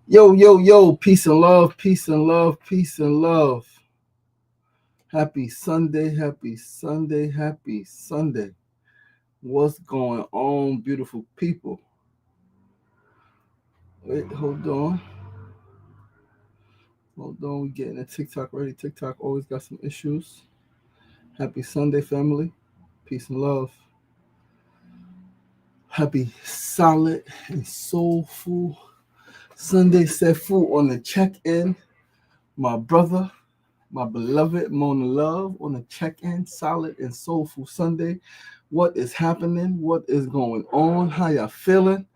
Yo, yo, yo, peace and love, peace and love, peace and love. Happy Sunday, happy Sunday, happy Sunday. What's going on, beautiful people? Wait, hold on. We getting the TikTok ready. TikTok always got some issues. Happy Sunday, family. Peace and love. Happy solid and soulful Sunday. Set food on the check-in. My brother, my beloved Mona Love on the check-in, solid and soulful Sunday. What is happening? What is going on? How y'all feeling?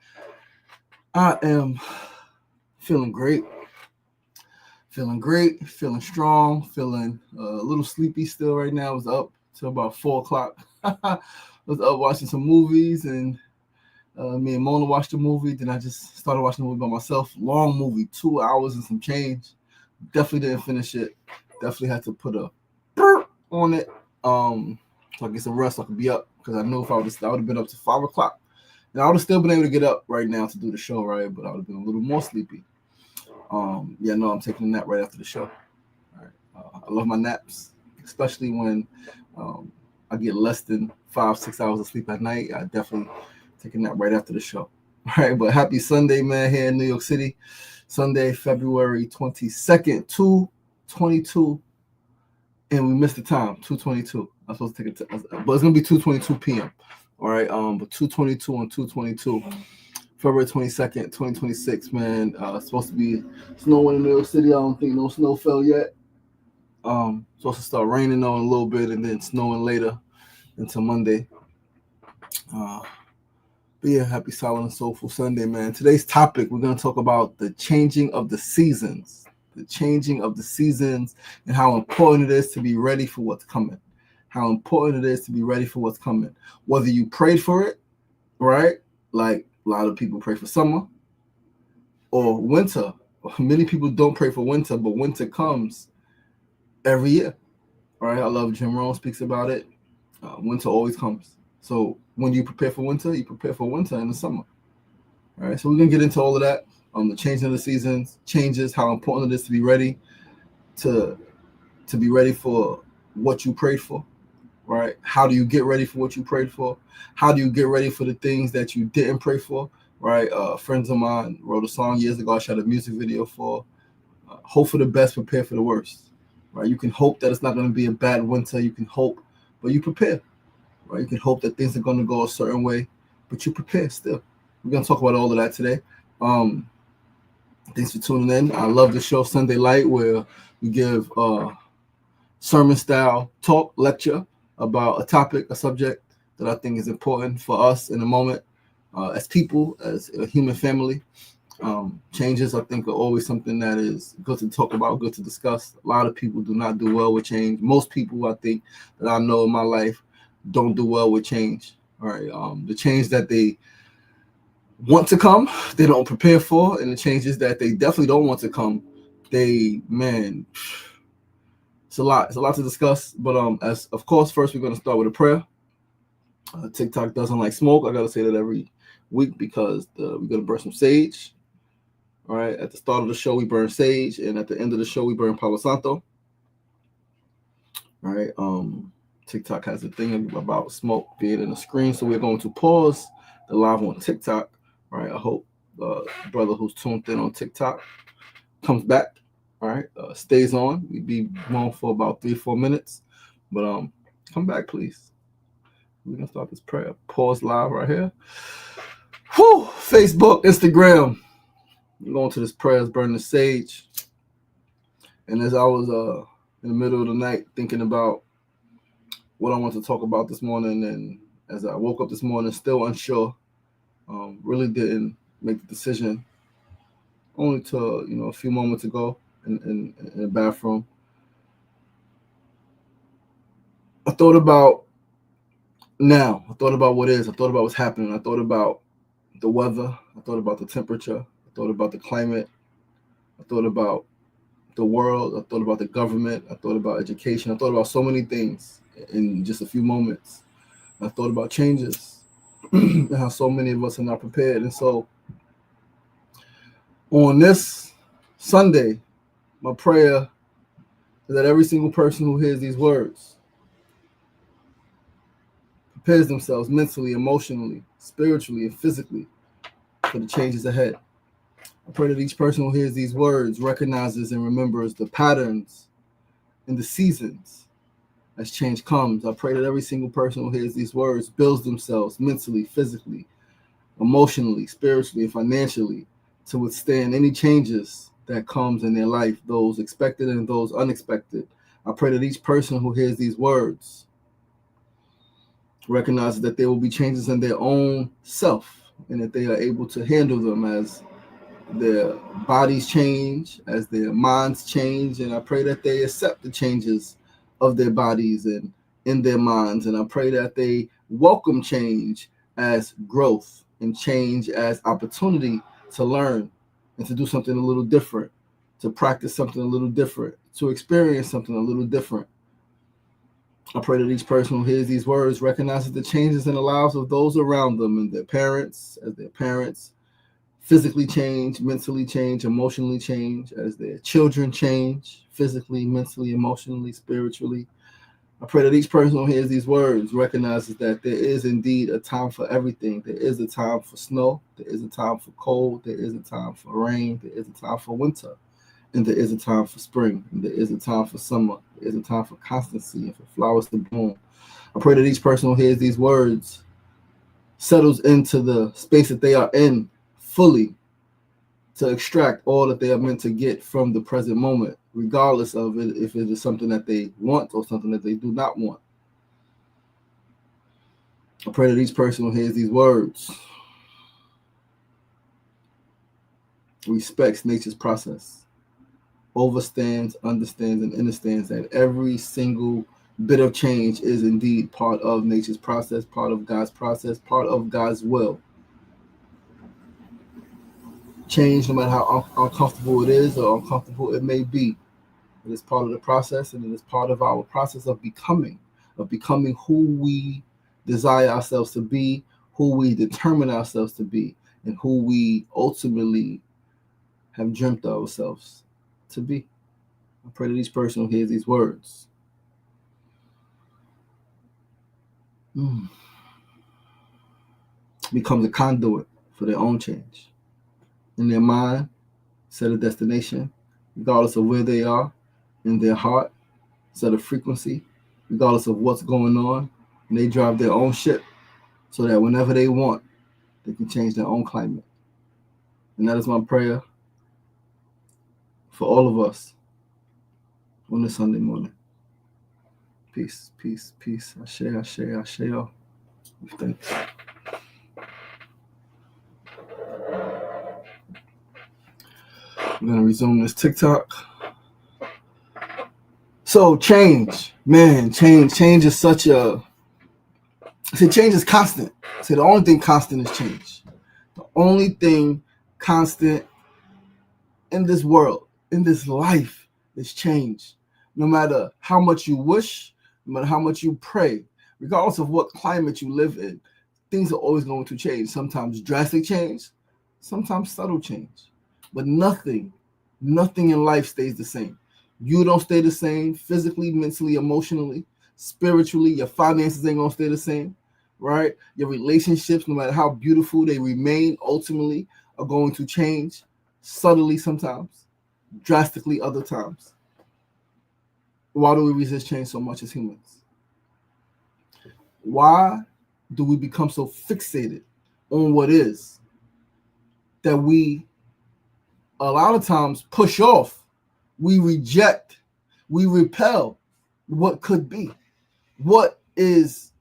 I am feeling great. Feeling strong, feeling a little sleepy still right now. I was up till about 4 o'clock. I was up watching some movies, and me and Mona watched the movie. Then I just started watching the movie by myself. Long movie, 2 hours and some change. Definitely didn't finish it. Definitely had to put a burp on it. So I get some rest so I could be up, because I know if I would have been up to 5 o'clock. And I would have still been able to get up right now to do the show, right? But I would have been a little more sleepy. Yeah, no, I'm taking a nap right after the show. All right. I love my naps, especially when um, I get less than 5, 6 hours of sleep at night. I definitely take a nap right after the show. All right, but happy Sunday, man, here in New York City. Sunday, February 22nd, 2:22, and we missed the time, 2:22. I'm supposed to take it, but it's gonna be 2:22 p.m. All right, but 2:22 on 2:22, February 22nd, 2026. Man, it's supposed to be snowing in New York City. I don't think no snow fell yet. Supposed to start raining on a little bit and then snowing later until Monday. Uh, but yeah, happy solid and soulful Sunday, man. Today's topic, we're gonna talk about the changing of the seasons. The changing of the seasons and how important it is to be ready for what's coming. How important it is to be ready for what's coming. Whether you prayed for it, right? Like a lot of people pray for summer or winter. Many people don't pray for winter, but winter comes every year. All right. I love Jim Rohn speaks about it. Winter always comes. So when you prepare for winter, you prepare for winter in the summer. All right. So we're gonna get into all of that. The changing of the seasons, changes, how important it is to be ready to be ready for what you prayed for. Right? How do you get ready for what you prayed for? How do you get ready for the things that you didn't pray for? Right? Friends of mine wrote a song years ago. I shot a music video for. Hope for the best, prepare for the worst. Right? You can hope that it's not going to be a bad winter. You can hope, but you prepare. Right? You can hope that things are going to go a certain way, but you prepare still. We're going to talk about all of that today. Um, Thanks for tuning in. I love the show Sunday Light, where we give sermon style talk lecture about a topic, a subject that I think is important for us in the moment, as people, as a human family. Changes, I think, are always something that is good to talk about, good to discuss. A lot of people do not do well with change. Most people, I think, that I know in my life don't do well with change. All right, the change that they want to come, they don't prepare for, and the changes that they definitely don't want to come, they, man, it's a lot. It's a lot to discuss. But as of course, first we're gonna start with a prayer. TikTok doesn't like smoke. I gotta say that every week because we're gonna burn some sage. All right. At the start of the show, we burn sage, and at the end of the show, we burn Palo Santo. All right. TikTok has a thing about smoke being in the screen, so we're going to pause the live on TikTok. All right. I hope the brother who's tuned in on TikTok comes back. All right. Stays on. We be on for about 3-4 minutes, but come back, please. We're gonna start this prayer. Pause live right here. Whew! Facebook, Instagram. We're going to this prayers, burn the sage. And as I was in the middle of the night thinking about what I want to talk about this morning, and as I woke up this morning still unsure, really didn't make the decision only to a few moments ago in the bathroom. I thought about now. I thought about what is. I thought about what's happening. I thought about the weather. I thought about the temperature. I thought about the climate. I thought about the world. I thought about the government. I thought about education. I thought about so many things in just a few moments. I thought about changes and how so many of us are not prepared. And so On this Sunday, my prayer is that every single person who hears these words prepares themselves mentally, emotionally, spiritually, and physically for the changes ahead. I pray that each person who hears these words recognizes and remembers the patterns and the seasons as change comes. I pray that every single person who hears these words builds themselves mentally, physically, emotionally, spiritually, and financially to withstand any changes that comes in their life, those expected and those unexpected. I pray that each person who hears these words recognizes that there will be changes in their own self and that they are able to handle them as their bodies change, as their minds change. And I pray that they accept the changes of their bodies and in their minds. And I pray that they welcome change as growth and change as opportunity to learn and to do something a little different, to practice something a little different, to experience something a little different. I pray that each person who hears these words recognizes the changes in the lives of those around them and their parents, as their parents physically change, mentally change, emotionally change, as their children change, physically, mentally, emotionally, spiritually. I pray that each person who hears these words recognizes that there is indeed a time for everything. There is a time for snow, there is a time for cold, there is a time for rain, there is a time for winter, and there is a time for spring, and there is a time for summer, there is a time for constancy and for flowers to bloom. I pray that each person who hears these words settles into the space that they are in fully to extract all that they are meant to get from the present moment, regardless of it, if it is something that they want or something that they do not want. I pray that each person who hears these words respects nature's process, understands, and understands that every single bit of change is indeed part of nature's process, part of God's process, part of God's will. Change, no matter how uncomfortable it is or uncomfortable it may be, it is part of the process, and it is part of our process of becoming who we desire ourselves to be, who we determine ourselves to be, and who we ultimately have dreamt of ourselves to be. I pray that each person who hears these words becomes a conduit for their own change. In their mind, set a destination, regardless of where they are. In their heart, set a frequency, regardless of what's going on. And they drive their own ship so that whenever they want, they can change their own climate. And that is my prayer for all of us on this Sunday morning. Peace, peace, peace. Ashe, ashe, ashe. Thanks. I'm going to resume this TikTok. So change, man, change is such a, change is constant. The only thing constant is change. The only thing constant in this world, in this life, is change. No matter how much you wish, no matter how much you pray, regardless of what climate you live in, things are always going to change. Sometimes drastic change, sometimes subtle change. But nothing in life stays the same. You don't stay the same physically, mentally, emotionally, spiritually. Your finances ain't going to stay the same, right? Your relationships, no matter how beautiful they remain, ultimately are going to change subtly sometimes, drastically other times. Why do we resist change so much as humans? Why do we become so fixated on what is that we a lot of times push off, we reject, we repel what could be, what is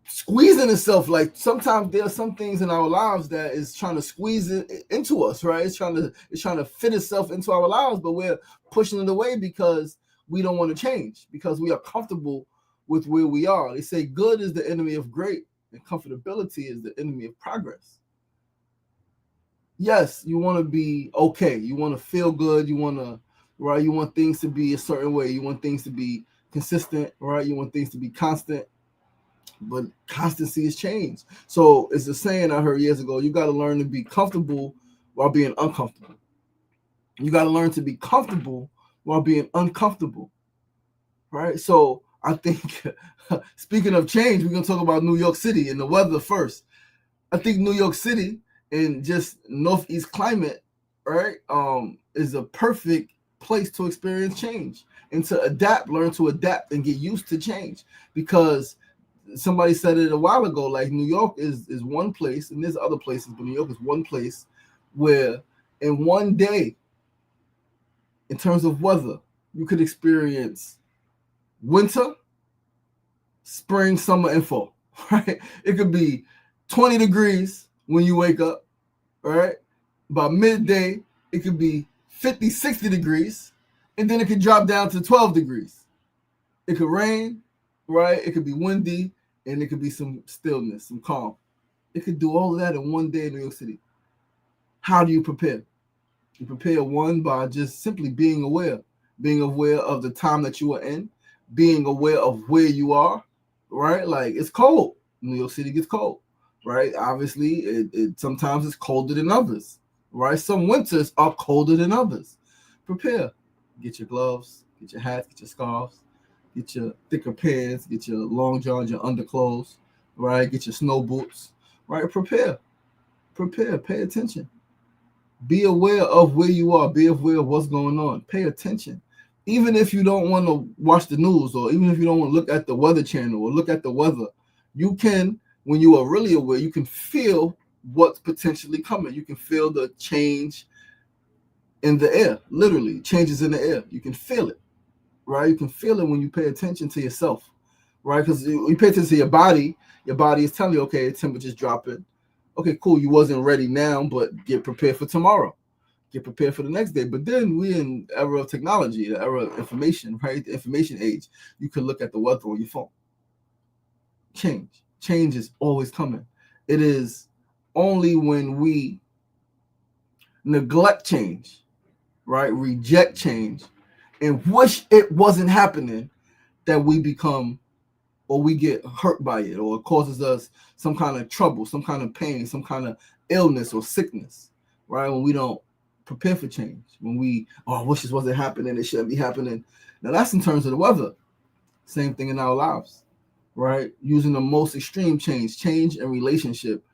squeezing itself? Like sometimes there are some things in our lives that is trying to squeeze it into us, right? It's trying to fit itself into our lives, but we're pushing it away because we don't want to change, because we are comfortable with where we are. They say good is the enemy of great, and comfortability is the enemy of progress. Yes, you want to be okay. You want to feel good. You want to, right? You want things to be a certain way. You want things to be consistent, right? You want things to be constant. But constancy is change. So it's a saying I heard years ago, you got to learn to be comfortable while being uncomfortable. You got to learn to be comfortable while being uncomfortable, right? So I think, speaking of change, we're going to talk about New York City and the weather first. I think New York City and just Northeast climate, right, is a perfect place to experience change and to adapt, learn to adapt and get used to change. Because somebody said it a while ago, like New York is one place, and there's other places, but New York is one place where in one day, in terms of weather, you could experience winter, spring, summer, and fall, right? It could be 20 degrees when you wake up, right? By midday, it could be 50, 60 degrees, and then it could drop down to 12 degrees. It could rain, right? It could be windy, and it could be some stillness, some calm. It could do all of that in one day in New York City. How do you prepare? You prepare, one, by just simply being aware of the time that you are in, being aware of where you are, right? Like, it's cold. New York City gets cold, right? Obviously, it sometimes it's colder than others, right? Some winters are colder than others. Prepare. Get your gloves, get your hats, get your scarves, get your thicker pants, get your long johns, your underclothes, right? Get your snow boots, right? Prepare. Pay attention. Be aware of where you are. Be aware of what's going on. Pay attention. Even if you don't want to watch the news, or even if you don't want to look at the weather channel or look at the weather, you can, when you are really aware, you can feel what's potentially coming. You can feel the change in the air, literally changes in the air. You can feel it, right? You can feel it when you pay attention to yourself, right? Because you pay attention to your body is telling you, okay, temperature's dropping. Okay, cool. You wasn't ready now, but get prepared for tomorrow. Get prepared for the next day. But then we in the era of technology, the era of information, right? The information age. You can look at the weather on your phone. Change is always coming. It is only when we neglect change, right? Reject change and wish it wasn't happening, that we become, or we get hurt by it, or it causes us some kind of trouble, some kind of pain, some kind of illness or sickness, right? When we don't prepare for change, when we, I wish this wasn't happening, it shouldn't be happening. Now that's in terms of the weather. Same thing in our lives, right? Using the most extreme change in relationship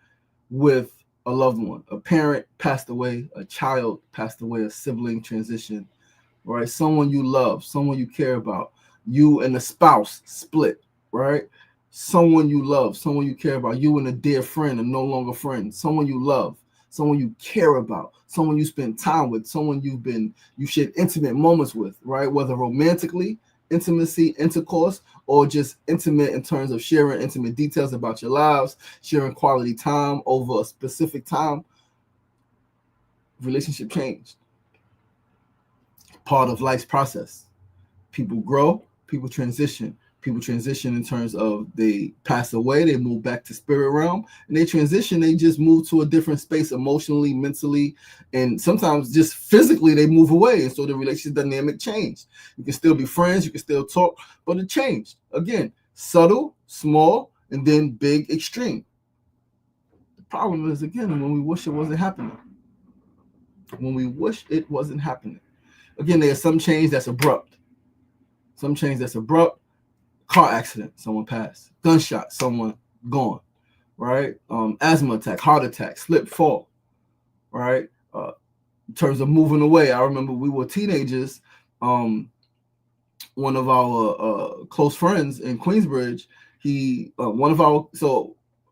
with a loved one. A parent passed away, a child passed away, a sibling transition, right? Someone you love, someone you care about, you and a spouse split, right? Someone you love, someone you care about, you and a dear friend are no longer friends, someone you love, someone you care about, someone you spend time with, someone you shared intimate moments with, right? Whether romantically, intimacy, intercourse, or just intimate in terms of sharing intimate details about your lives, sharing quality time over a specific time. Relationship changed. Part of life's process. People grow, people transition. People transition in terms of they pass away, they move back to spirit realm, and they transition, they just move to a different space emotionally, mentally, and sometimes just physically they move away. And so the relationship dynamic changed. You can still be friends, you can still talk, but it changed. Again, subtle, small, and then big, extreme. The problem is, again, when we wish it wasn't happening. When we wish it wasn't happening. Again, there's some change that's abrupt. Some change that's abrupt. Car accident, someone passed. Gunshot, someone gone. Right? Asthma attack, heart attack, slip, fall. Right? In terms of moving away, I remember we were teenagers. One of our close friends in Queensbridge,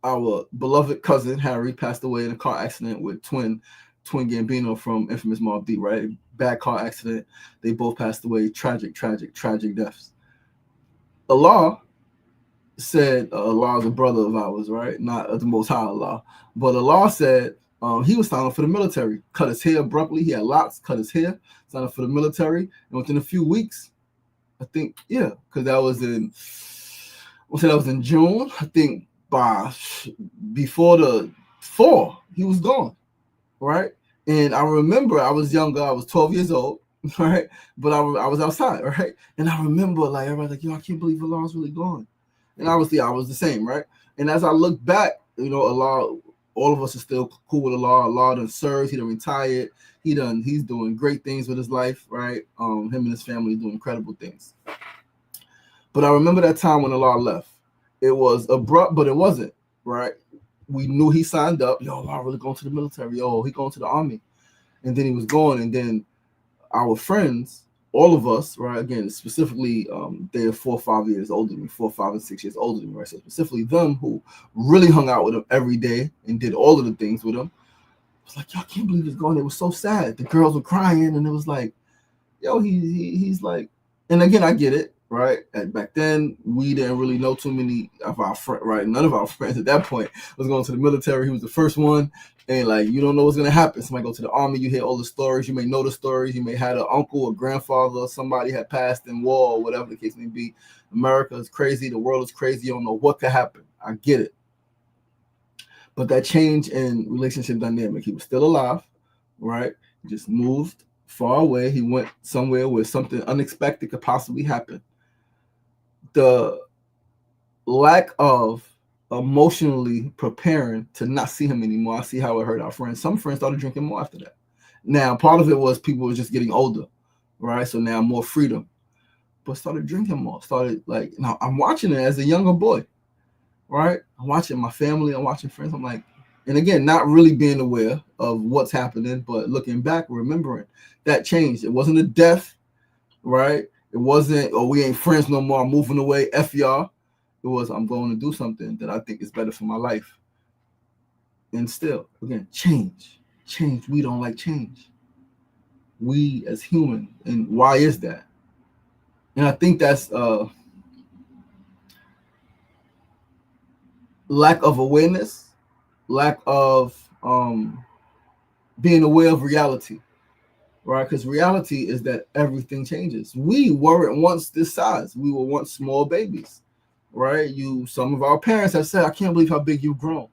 our beloved cousin Harry passed away in a car accident with Twin Gambino from Infamous Mobb Deep. Right? Bad car accident. They both passed away. Tragic deaths. Allah said, Allah is a brother of ours, right? Not the Most High Allah. But Allah said he was signing up for the military. Cut his hair abruptly. He had locks, cut his hair, signed up for the military. And within a few weeks, I think, because that was in June. I think before the fall, he was gone, right? And I remember I was younger. I was 12 years old. Right, but I was outside, right, and I remember like everybody's like, I can't believe Allah's really gone, and obviously I was the same, right. And as I look back, Allah All of us are still cool with Allah. Allah done served. He done retired. He's doing great things with his life, right? Him and his family doing incredible things. But I remember that time when Allah left. It was abrupt, but it wasn't, right? We knew he signed up. Yo, Allah really going to the military. Yo, he going to the army. And then he was going. And then our friends, all of us, right? Again, specifically, they are 4 or 5 years older than me, 4, 5, and 6 years older than me, right? So specifically them who really hung out with him every day and did all of the things with him. I was like, yo, I can't believe he's going. It was so sad. The girls were crying, and it was like, yo, he's like, and again, I get it, right? Back then, we didn't really know too many of our friends, right? None of our friends at that point was going to the military. He was the first one. And like, you don't know what's going to happen. Somebody go to the army, you hear all the stories. You may know the stories. You may have an uncle or grandfather, somebody had passed in war or whatever the case may be. America is crazy. The world is crazy. You don't know what could happen. I get it. But that change in relationship dynamic, he was still alive, right? He just moved far away. He went somewhere where something unexpected could possibly happen. The lack of emotionally preparing to not see him anymore. I see how it hurt our friends. Some friends started drinking more after that. Now, part of it was people were just getting older, right? So now more freedom, but started drinking more. Started like, now I'm watching it as a younger boy, right? I'm watching my family. I'm watching friends. I'm like, and again, not really being aware of what's happening, but looking back, remembering that changed. It wasn't a death, right? It wasn't, oh, we ain't friends no more. I'm moving away. F y'all. It was, I'm going to do something that I think is better for my life. And still, again, change. We don't like change. We as human. And why is that? And I think that's lack of awareness, lack of being aware of reality, right? Because reality is that everything changes. We weren't once this size. We were once small babies. Right? Some of our parents have said, I can't believe how big you've grown.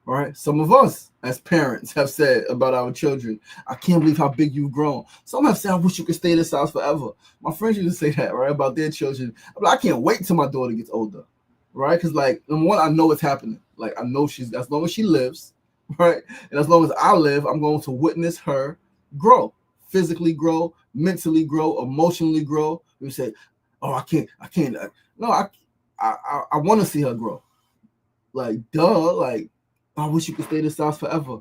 Right? Some of us as parents have said about our children, I can't believe how big you've grown. Some have said, I wish you could stay this size forever. My friends used to say that, right? About their children. I'm like, I can't wait till my daughter gets older. Right? Because like, number one, I know it's happening. Like I know as long as she lives, right? And as long as I live, I'm going to witness her grow, physically grow, mentally grow, emotionally grow. We say, oh, I can't. No, I want to see her grow. Like, duh, like, I wish you could stay this size forever.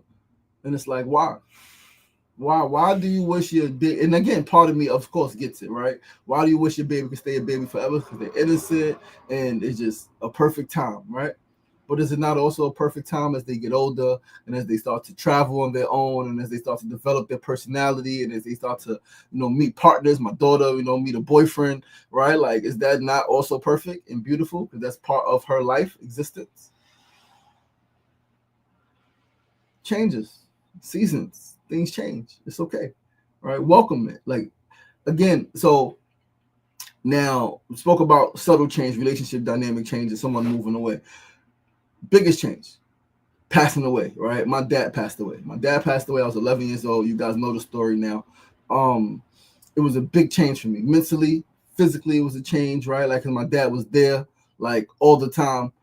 And it's like, why? Why do you wish your baby? And again, part of me, of course, gets it, right? Why do you wish your baby could stay a baby forever? Because they're innocent and it's just a perfect time, right? But is it not also a perfect time as they get older and as they start to travel on their own and as they start to develop their personality and as they start to, meet partners, my daughter, meet a boyfriend, right? Like, is that not also perfect and beautiful? Because that's part of her life existence. Changes, seasons, things change. It's okay, right? Welcome it. Like, again, so now we spoke about subtle change, relationship dynamic changes, someone moving away. Biggest change, passing away, right? My dad passed away. I was 11 years old. You guys know the story now. It was a big change for me. Mentally, physically, it was a change, right? Like, 'cause my dad was there, like, all the time,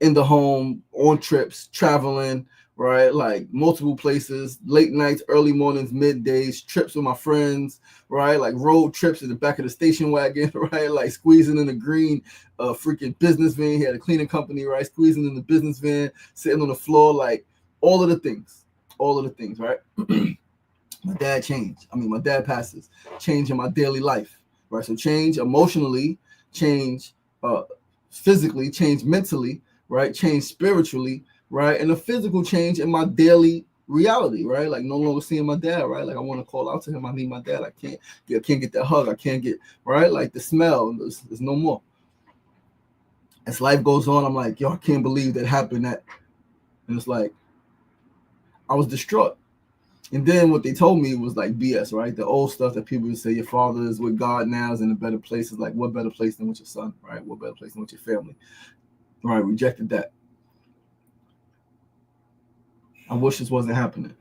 in the home, on trips, traveling, right? Like, multiple places, late nights, early mornings, middays, trips with my friends, right? Like, road trips in the back of the station wagon, right? Like, squeezing in the green freaking business van. He had a cleaning company, right? Squeezing in the business van, sitting on the floor, like, all of the things, right? My dad changed. My dad passes. Change in my daily life, right? So change emotionally, change physically, change mentally, right? Change spiritually, right? And a physical change in my daily reality, right? Like, no longer seeing my dad, right? Like, I want to call out to him. I need my dad. I can't get that hug. I can't get, right? Like, the smell is no more. As life goes on, I'm like, yo, I can't believe that happened. And it's like, I was distraught. And then what they told me was like BS, right? The old stuff that people would say, your father is with God now, is in a better place. Is like, what better place than with your son, right? What better place than with your family, right? Rejected that. I wish this wasn't happening.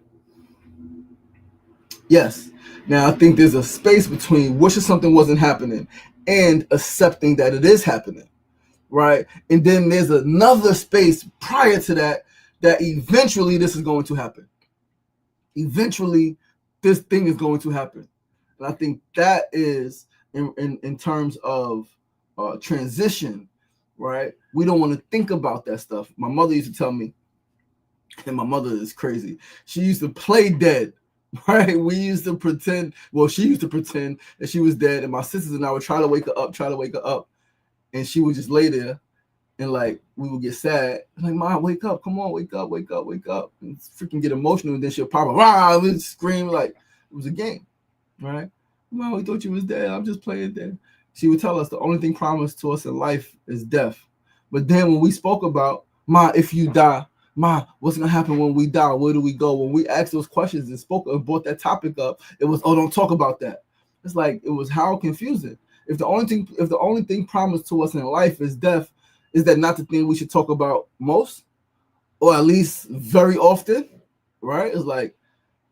Yes. Now, I think there's a space between wishing something wasn't happening and accepting that it is happening, right? And then there's another space prior to that that eventually this is going to happen. Eventually, this thing is going to happen. And I think that is in terms of transition, right? We don't want to think about that stuff. My mother used to tell me, and my mother is crazy. She used to play dead, right? We used to pretend, well, she used to pretend that she was dead, and my sisters and I would try to wake her up, and she would just lay there, and like we would get sad, like, Mom, wake up, come on, wake up, and freaking get emotional, and then she'll pop up, rah, and scream like it was a game, right? Mom, we thought you was dead. I'm just playing dead. She would tell us the only thing promised to us in life is death. But then when we spoke about, Ma, if you die, Ma, what's gonna happen when we die? Where do we go? When we asked those questions and brought that topic up, it was, oh, don't talk about that. It's like, it was how confusing. If the only thing promised to us in life is death, is that not the thing we should talk about most, or at least very often, right? It's like,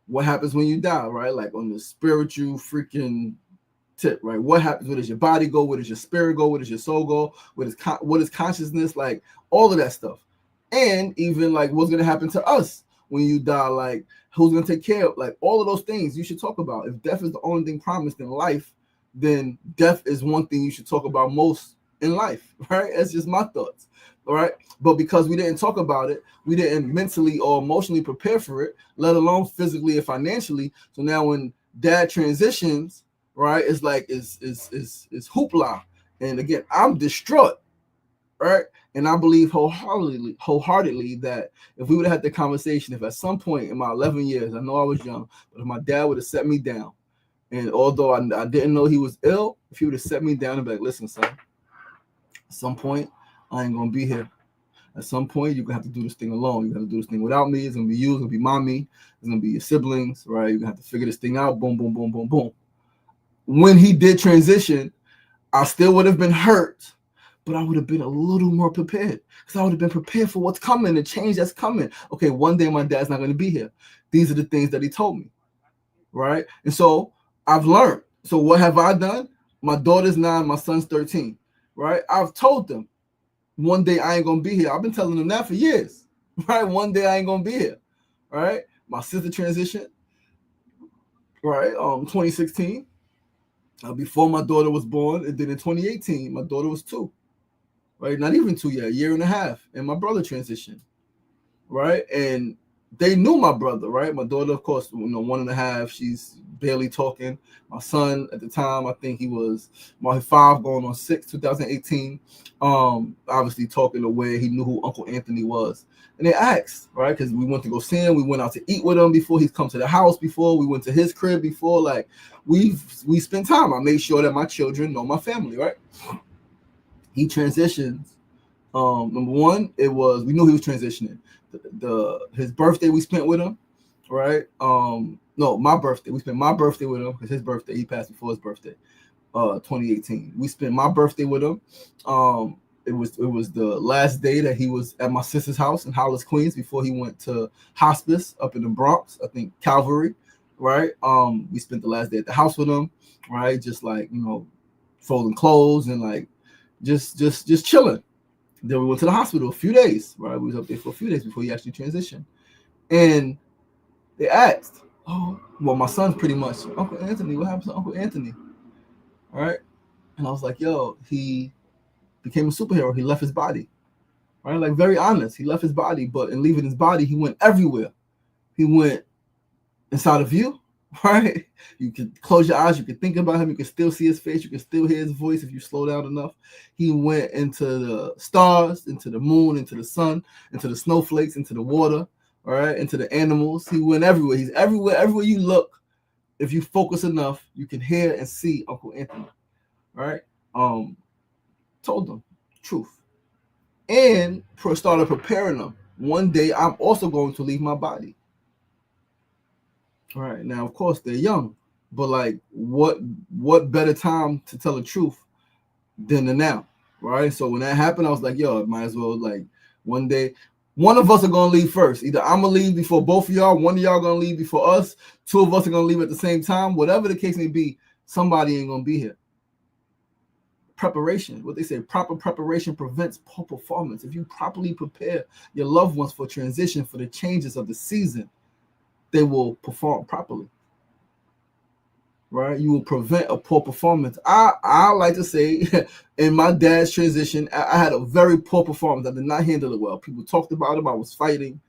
what happens when you die, right? Like on the spiritual freaking tip, right? What happens? Where does your body go? Where does your spirit go? Where does your soul go? What is consciousness? Like all of that stuff. And even like what's going to happen to us when you die? Like who's going to take care of? Like all of those things you should talk about. If death is the only thing promised in life, then death is one thing you should talk about most in life, right? That's just my thoughts. All right. But because we didn't talk about it, we didn't mentally or emotionally prepare for it, let alone physically and financially. So now when dad transitions, right, it's like it's hoopla. And again, I'm distraught, right? And I believe wholeheartedly that if we would have had the conversation, if at some point in my 11 years, I know I was young, but if my dad would have set me down, and although I didn't know he was ill, if he would have set me down and be like, listen, son, at some point, I ain't gonna be here. At some point, you're gonna have to do this thing alone. You're gonna have to do this thing without me. It's gonna be you, it's gonna be mommy, it's gonna be your siblings, right? You're gonna have to figure this thing out. Boom, boom, boom, boom, boom. When he did transition, I still would have been hurt, but I would have been a little more prepared because I would have been prepared for what's coming, the change that's coming. Okay, one day my dad's not gonna be here. These are the things that he told me, right? And so I've learned. So what have I done? My daughter's 9, my son's 13, right? I've told them, one day I ain't gonna be here. I've been telling them that for years, right? One day I ain't gonna be here, right? My sister transitioned, right? 2016, before my daughter was born, and then in 2018, my daughter was 2, right? Not even 2 yet, a year and a half, and my brother transitioned, right? And they knew my brother, right? My daughter, of course, 1.5. She's barely talking. My son at the time, I think he was 5 going on 6, 2018. Obviously talking the way he knew who Uncle Anthony was. And they asked, right? Because we went to go see him. We went out to eat with him before. He's come to the house before. We went to his crib before. Like we spent time. I made sure that my children know my family, right? He transitions. Number one, we knew he was transitioning. His birthday we spent with him, right? No, my birthday. We spent my birthday with him because his birthday, he passed before his birthday, 2018. We spent my birthday with him. It was the last day that he was at my sister's house in Hollis, Queens, before he went to hospice up in the Bronx, I think Calvary, right? We spent the last day at the house with him, right? Just like, folding clothes and like just chilling. Then we went to the hospital a few days, right? We was up there for a few days before he actually transitioned. And they asked, oh, well, my son's pretty much, Uncle Anthony, what happened to Uncle Anthony? All right. And I was like, yo, he became a superhero. He left his body, right? Like, very honest. He left his body, but in leaving his body, he went everywhere. He went inside of you, right? You could close your eyes. You could think about him. You could still see his face. You could still hear his voice if you slow down enough. He went into the stars, into the moon, into the sun, into the snowflakes, into the water, all right, into the animals. He went everywhere. He's everywhere. Everywhere you look, if you focus enough, you can hear and see Uncle Anthony, right? Told them truth and started preparing them. One day, I'm also going to leave my body. All right. Now, of course, they're young, but like, what better time to tell the truth than the now, right? So when that happened, I was like, yo, might as well, like, one day, one of us are gonna leave first. Either I'm gonna leave before both of y'all, one of y'all gonna leave before us, 2 of us are gonna leave at the same time. Whatever the case may be, somebody ain't gonna be here. preparation. What they say, proper preparation prevents poor performance. If you properly prepare your loved ones for transition, for the changes of the season, they will perform properly. Right? You will prevent a poor performance. I like to say in my dad's transition, I had a very poor performance. I did not handle it well. People talked about it. I was fighting.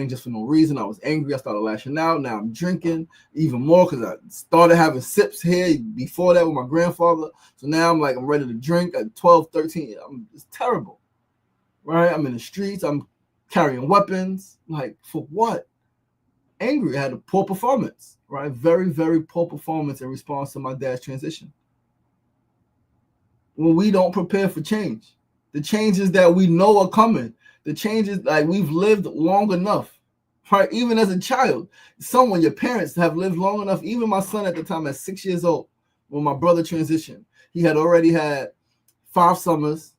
Just for no reason. I was angry. I started lashing out. Now I'm drinking even more because I started having sips here before that with my grandfather. So now I'm ready to drink at 12, 13. It's terrible. Right? I'm in the streets. I'm carrying weapons. Like, for what? Angry. I had a poor performance. Right? Very, very poor performance in response to my dad's transition. When we don't prepare for change, the changes that we know are coming, the changes, like, we've lived long enough, right? Even as a child, your parents have lived long enough. Even my son at the time, at 6 years old, when my brother transitioned, he had already had 5 summers.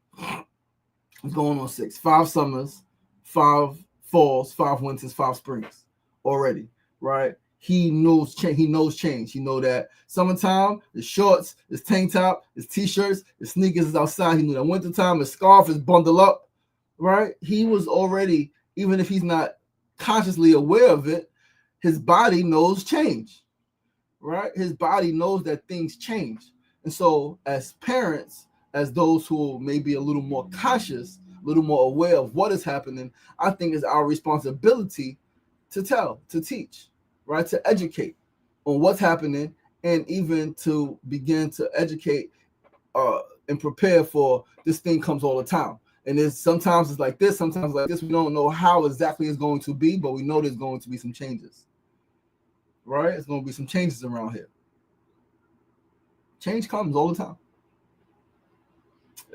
He's going on 6. 5 summers, 5 falls, 5 winters, 5 springs already, right? He knows change. He knows change. He know that summertime is shorts, it's tank top, it's t-shirts, it's sneakers is outside. He knew that wintertime his scarf is bundled up, right? He was already, even if he's not consciously aware of it, his body knows change, right? His body knows that things change. And so as parents, as those who may be a little more conscious, a little more aware of what is happening, I think it's our responsibility to tell, to teach, right? To educate on what's happening, and even to begin to educate and prepare for this thing comes all the time. And sometimes it's like this, sometimes like this. We don't know how exactly it's going to be, but we know there's going to be some changes, right? It's going to be some changes around here. Change comes all the time.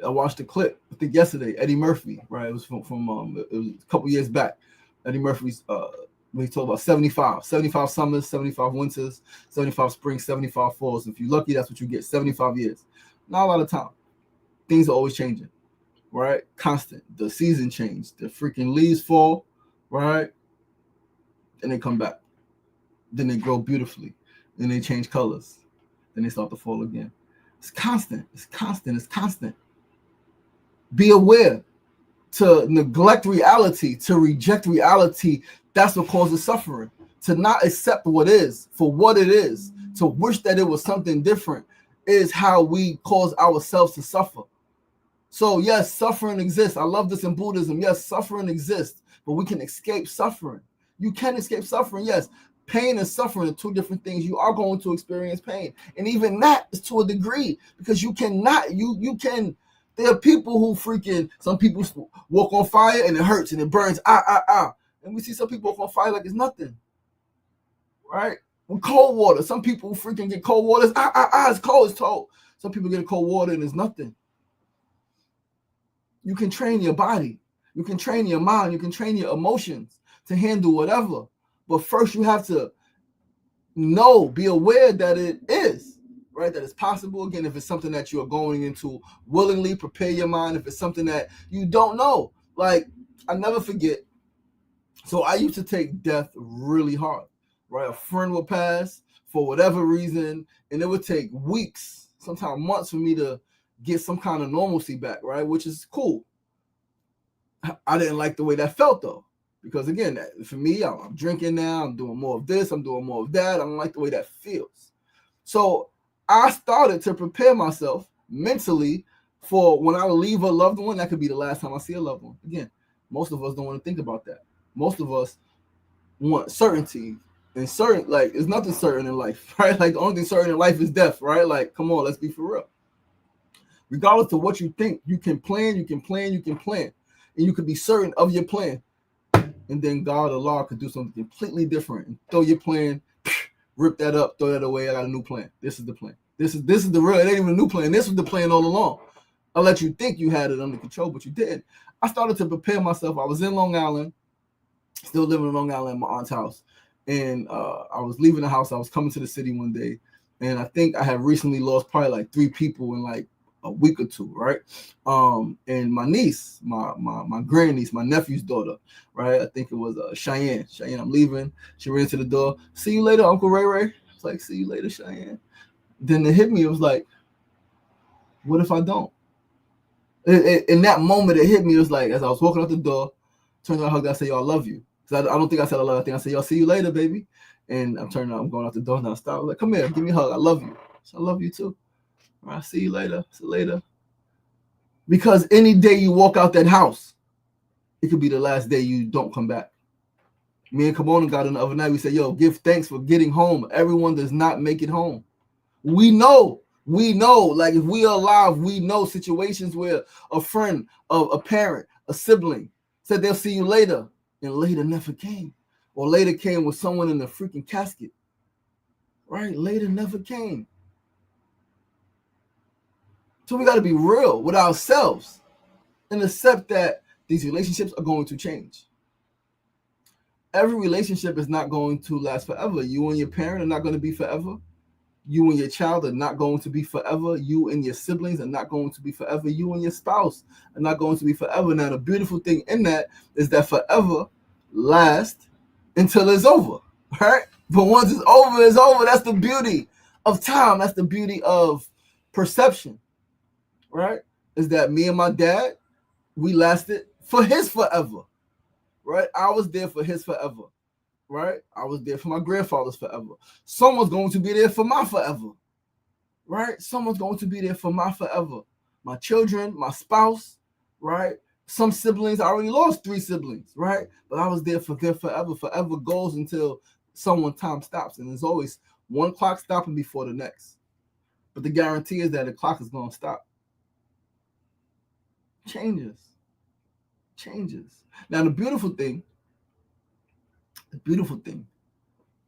I watched a clip, I think yesterday, Eddie Murphy, right? It was from it was a couple years back. Eddie Murphy's when he talked about 75 summers, 75 winters, 75 springs, 75 falls. If you're lucky, that's what you get, 75 years. Not a lot of time. Things are always changing, right? Constant. The season change. The freaking leaves fall, right? And they come back. Then they grow beautifully. Then they change colors. Then they start to fall again. It's constant. It's constant. It's constant. Be aware. To neglect reality, to reject reality, that's what causes suffering. To not accept what is for what it is, to wish that it was something different, is how we cause ourselves to suffer. So yes, suffering exists. I love this in Buddhism. Yes, suffering exists, but we can escape suffering. You can escape suffering, yes. Pain and suffering are 2 different things. You are going to experience pain. And even that is to a degree, because you cannot, you can. There are people who some people walk on fire and it hurts and it burns, And we see some people walk on fire like it's nothing, right? With cold water, some people freaking get cold water, it's cold, it's cold. Some people get cold water and it's nothing. You can train your body. You can train your mind. You can train your emotions to handle whatever. But first you have to be aware that it is. Right, that it's possible. Again, if it's something that you are going into willingly, prepare your mind. If it's something that you don't know, like, I never forget. So I used to take death really hard, right? A friend would pass for whatever reason, and it would take weeks, sometimes months, for me to get some kind of normalcy back, right? Which is cool. I didn't like the way that felt, though, because again, for me, I'm drinking now. I'm doing more of this. I'm doing more of that. I don't like the way that feels. So I started to prepare myself mentally for when I leave a loved one. That could be the last time I see a loved one. Again, most of us don't want to think about that. Most of us want certainty, and there's nothing certain in life, right? Like, the only thing certain in life is death, right? Like, come on, let's be for real. Regardless of what you think, you can plan, and you can be certain of your plan. And then God, Allah, could do something completely different and throw your plan, rip that up, throw that away. I got a new plan. This is the plan. This is the real. It ain't even a new plan. This was the plan all along. I let you think you had it under control, but you didn't. I started to prepare myself. I was in Long Island, still living in Long Island at my aunt's house. And I was leaving the house. I was coming to the city one day. And I think I had recently lost probably like 3 people in like a week or 2, right? And my niece, my grandniece, my nephew's daughter, right? I think it was Cheyenne. Cheyenne, I'm leaving. She ran to the door. See you later, Uncle Ray Ray. It's like, see you later, Cheyenne. Then it hit me. It was like, What if I don't? In that moment, it hit me. It was like, as I was walking out the door, turned around, hugged, I said, yo, I love you. Because I don't think I said I love you. I think I said, yo, see you later, baby. And I'm turning out, I'm going out the door, and I stop. I'm like, come here, give me a hug. I love you. So I love you too. All right, see you later. See you later. Because any day you walk out that house, it could be the last day you don't come back. Me and Kimona got on the other night. We said, yo, give thanks for getting home. Everyone does not make it home. We know, like if we are alive, we know situations where a friend, a parent, a sibling said they'll see you later, and later never came. Or later came with someone in the freaking casket. Right? Later never came. So we got to be real with ourselves and accept that these relationships are going to change. Every relationship is not going to last forever. You and your parent are not going to be forever. You and your child are not going to be forever. You and your siblings are not going to be forever. You and your spouse are not going to be forever. Now, the beautiful thing in that is that forever lasts until it's over, right? But once it's over, it's over. That's the beauty of time. That's the beauty of perception, right? Is that me and my dad, we lasted for his forever, right? I was there for his forever. Right? I was there for my grandfather's forever. Someone's going to be there for my forever. Right? Someone's going to be there for my forever. My children, my spouse, right? Some siblings, I already lost 3 siblings, right? But I was there for them forever. Forever goes until someone time stops. And there's always one clock stopping before the next. But the guarantee is that the clock is going to stop. Changes. Now, the beautiful thing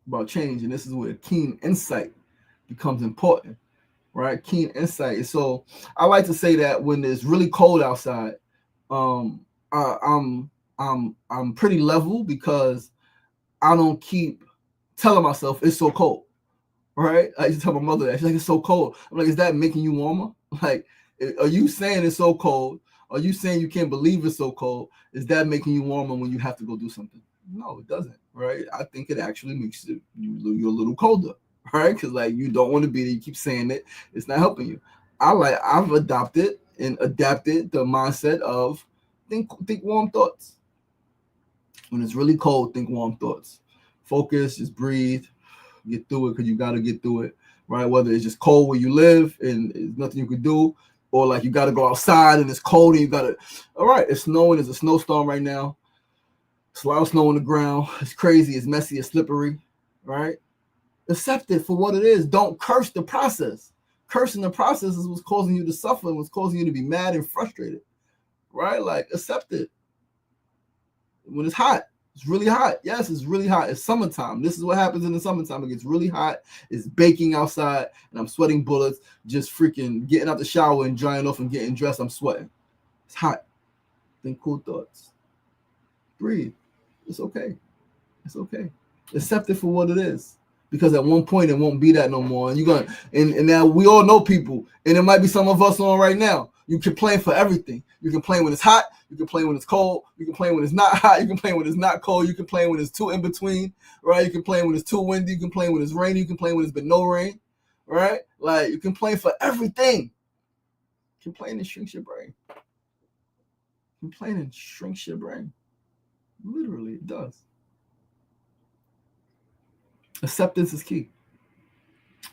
about change, and this is where keen insight becomes important, right? Keen insight. So I like to say that when it's really cold outside, I'm pretty level because I don't keep telling myself it's so cold, right? I used to tell my mother that. She's like, it's so cold. I'm like, is that making you warmer? Like, are you saying it's so cold? Are you saying you can't believe it's so cold? Is that making you warmer when you have to go do something? No, it doesn't, right? I think it actually makes you a little colder, right? Because like you don't want to be there. You keep saying it. It's not helping you. I've adopted and adapted the mindset of think warm thoughts. When it's really cold, think warm thoughts. Focus, just breathe, get through it because you got to get through it, right? Whether it's just cold where you live and there's nothing you can do, or like you got to go outside and it's cold and you got to, all right, it's snowing. There's a snowstorm right now. It's a lot of snow on the ground. It's crazy. It's messy. It's slippery, right? Accept it for what it is. Don't curse the process. Cursing the process is what's causing you to suffer and what's causing you to be mad and frustrated, right? Like, accept it. When it's hot, it's really hot. Yes, it's really hot. It's summertime. This is what happens in the summertime. It gets really hot. It's baking outside, and I'm sweating bullets. Just freaking getting out the shower and drying off and getting dressed. I'm sweating. It's hot. Think cool thoughts. Breathe. It's okay. It's okay. Accept it for what it is. Because at one point it won't be that no more. And you're gonna and now we all know people, and it might be some of us on right now. You complain for everything. You complain when it's hot, you complain when it's cold, you complain when it's not hot, you complain when it's not cold, you complain when it's too in between, right? You complain when it's too windy, you complain when it's rainy, you complain when it's been no rain, right? Like you complain for everything. Complaining shrinks your brain. Complaining shrinks your brain. Literally, it does. Acceptance is key.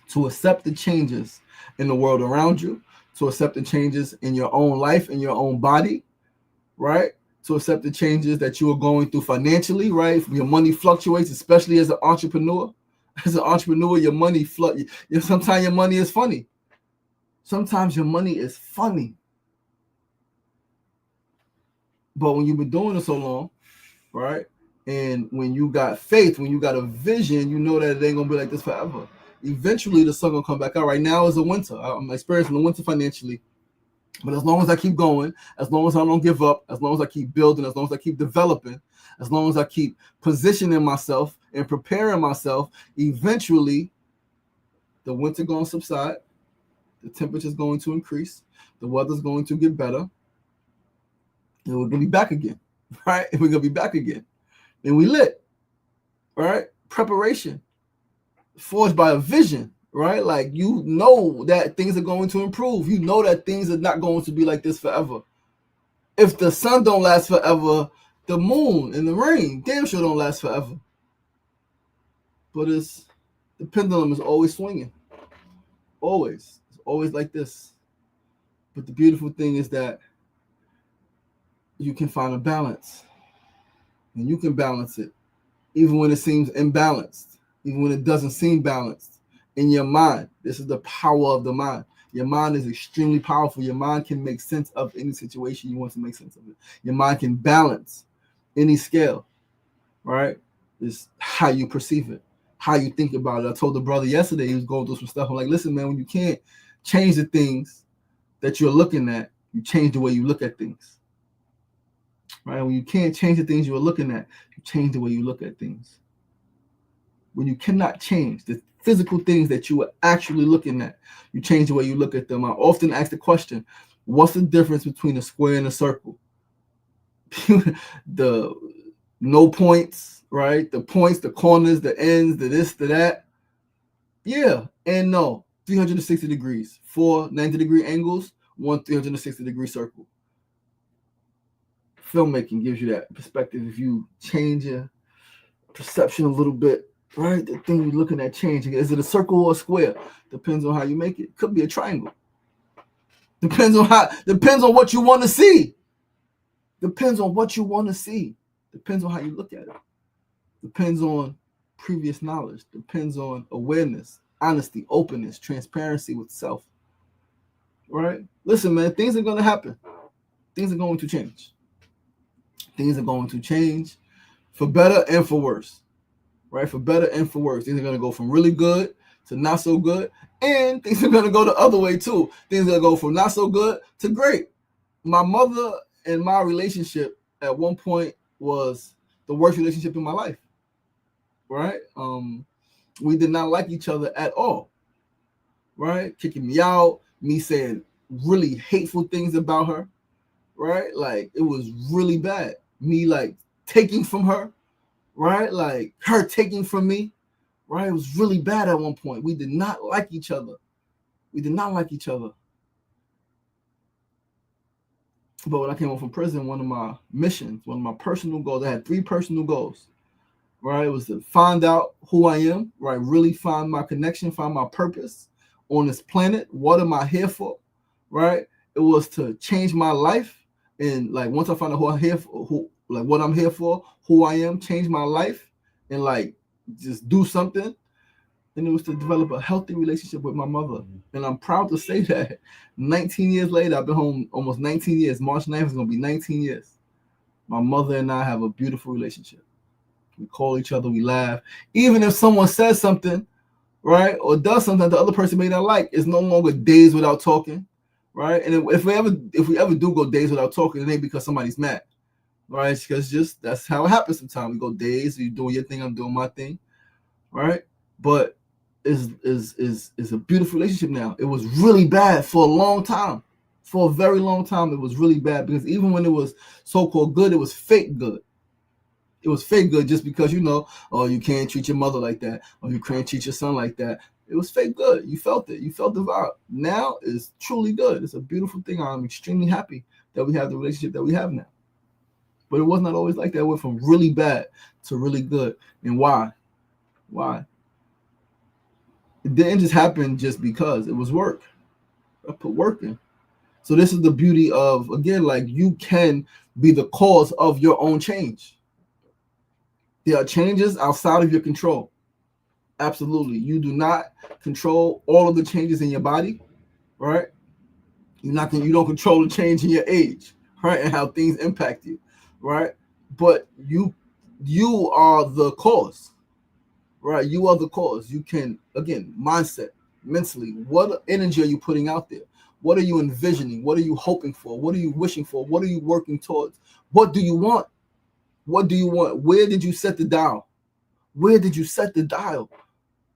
To accept the changes in the world around you, to accept the changes in your own life, in your own body, right? To accept the changes that you are going through financially, right? Your money fluctuates, especially as an entrepreneur. As an entrepreneur, your money sometimes your money is funny. Sometimes your money is funny. But when you've been doing it so long, right? And when you got faith, when you got a vision, you know that it ain't gonna be like this forever. Eventually, the sun gonna come back out. Right now is the winter. I'm experiencing the winter financially, but as long as I keep going, as long as I don't give up, as long as I keep building, as long as I keep developing, as long as I keep positioning myself and preparing myself, eventually, the winter gonna subside. The temperature's going to increase. The weather's going to get better, and we're gonna be back again, right? And we're gonna be back again. And we lit, right? Preparation, forged by a vision, right? Like, you know that things are going to improve. You know that things are not going to be like this forever. If the sun don't last forever, the moon and the rain damn sure don't last forever. But the pendulum is always swinging. Always. It's always like this. But the beautiful thing is that you can find a balance. And you can balance it. Even when it seems imbalanced. Even when it doesn't seem balanced. In your mind. This is the power of the mind. Your mind is extremely powerful. Your mind can make sense of any situation you want to make sense of it. Your mind can balance any scale. Right? It's how you perceive it. How you think about it. I told the brother yesterday, he was going through some stuff. I'm like, listen, man, when you can't change the things that you're looking at, you change the way you look at things. Right? When you can't change the things you're looking at, you change the way you look at things. When you cannot change the physical things that you are actually looking at, you change the way you look at them. I often ask the question, what's the difference between a square and a circle? The no points, right? The points, the corners, the ends, the this, the that. Yeah, and no. 360 degrees. 4 90-degree angles, 1 360-degree circle. Filmmaking gives you that perspective. If you change your perception a little bit, right? The thing you're looking at changing. Is it a circle or a square? Depends on how you make it. Could be a triangle. Depends on what you want to see. Depends on what you want to see. Depends on how you look at it. Depends on previous knowledge. Depends on awareness, honesty, openness, transparency with self. Right? Listen, man, things are going to happen. Things are going to change. Things are going to change for better and for worse. Right? For better and for worse. Things are going to go from really good to not so good. And things are going to go the other way too. Things are going to go from not so good to great. My mother and my relationship at one point was the worst relationship in my life. Right? We did not like each other at all. Right? Kicking me out, me saying really hateful things about her. Right? Like, it was really bad. Me, like, taking from her. Right? Like, her taking from me. Right? It was really bad at one point. We did not like each other. We did not like each other. But when I came home from prison, one of my missions, one of my personal goals, I had 3 personal goals. Right? It was to find out who I am, right? Really find my connection, find my purpose on this planet. What am I here for? Right? It was to change my life. And like, once I find out who I'm here for, what I'm here for, who I am, change my life, and like just do something. And it was to develop a healthy relationship with my mother. And I'm proud to say that 19 years later, I've been home almost 19 years. March 9th is going to be 19 years. My mother and I have a beautiful relationship. We call each other, we laugh. Even if someone says something, right, or does something the other person may not like, it's no longer days without talking, right? And if we ever do go days without talking, it ain't because somebody's mad, right? It's because just that's how it happens sometimes. We go days, you doing your thing, I'm doing my thing, right? But is a beautiful relationship now. It was really bad for a long time. For a very long time, it was really bad because even when it was so-called good, it was fake good. It was fake good just because, oh, you can't treat your mother like that, or you can't treat your son like that. It was fake good. You felt it. You felt the vibe. Now it's truly good. It's a beautiful thing. I'm extremely happy that we have the relationship that we have now. But it was not always like that. It went from really bad to really good. And why? Why? It didn't just happen just because. It was work. I put work in. So this is the beauty of, again, like, you can be the cause of your own change. There are changes outside of your control. Absolutely. You do not control all of the changes in your body, right? You don't control the change in your age, right? And how things impact you, right? But you are the cause, right? You are the cause. You can, again, mindset, mentally, what energy are you putting out there? What are you envisioning? What are you hoping for? What are you wishing for? What are you working towards? What do you want? What do you want? Where did you set the dial? Where did you set the dial?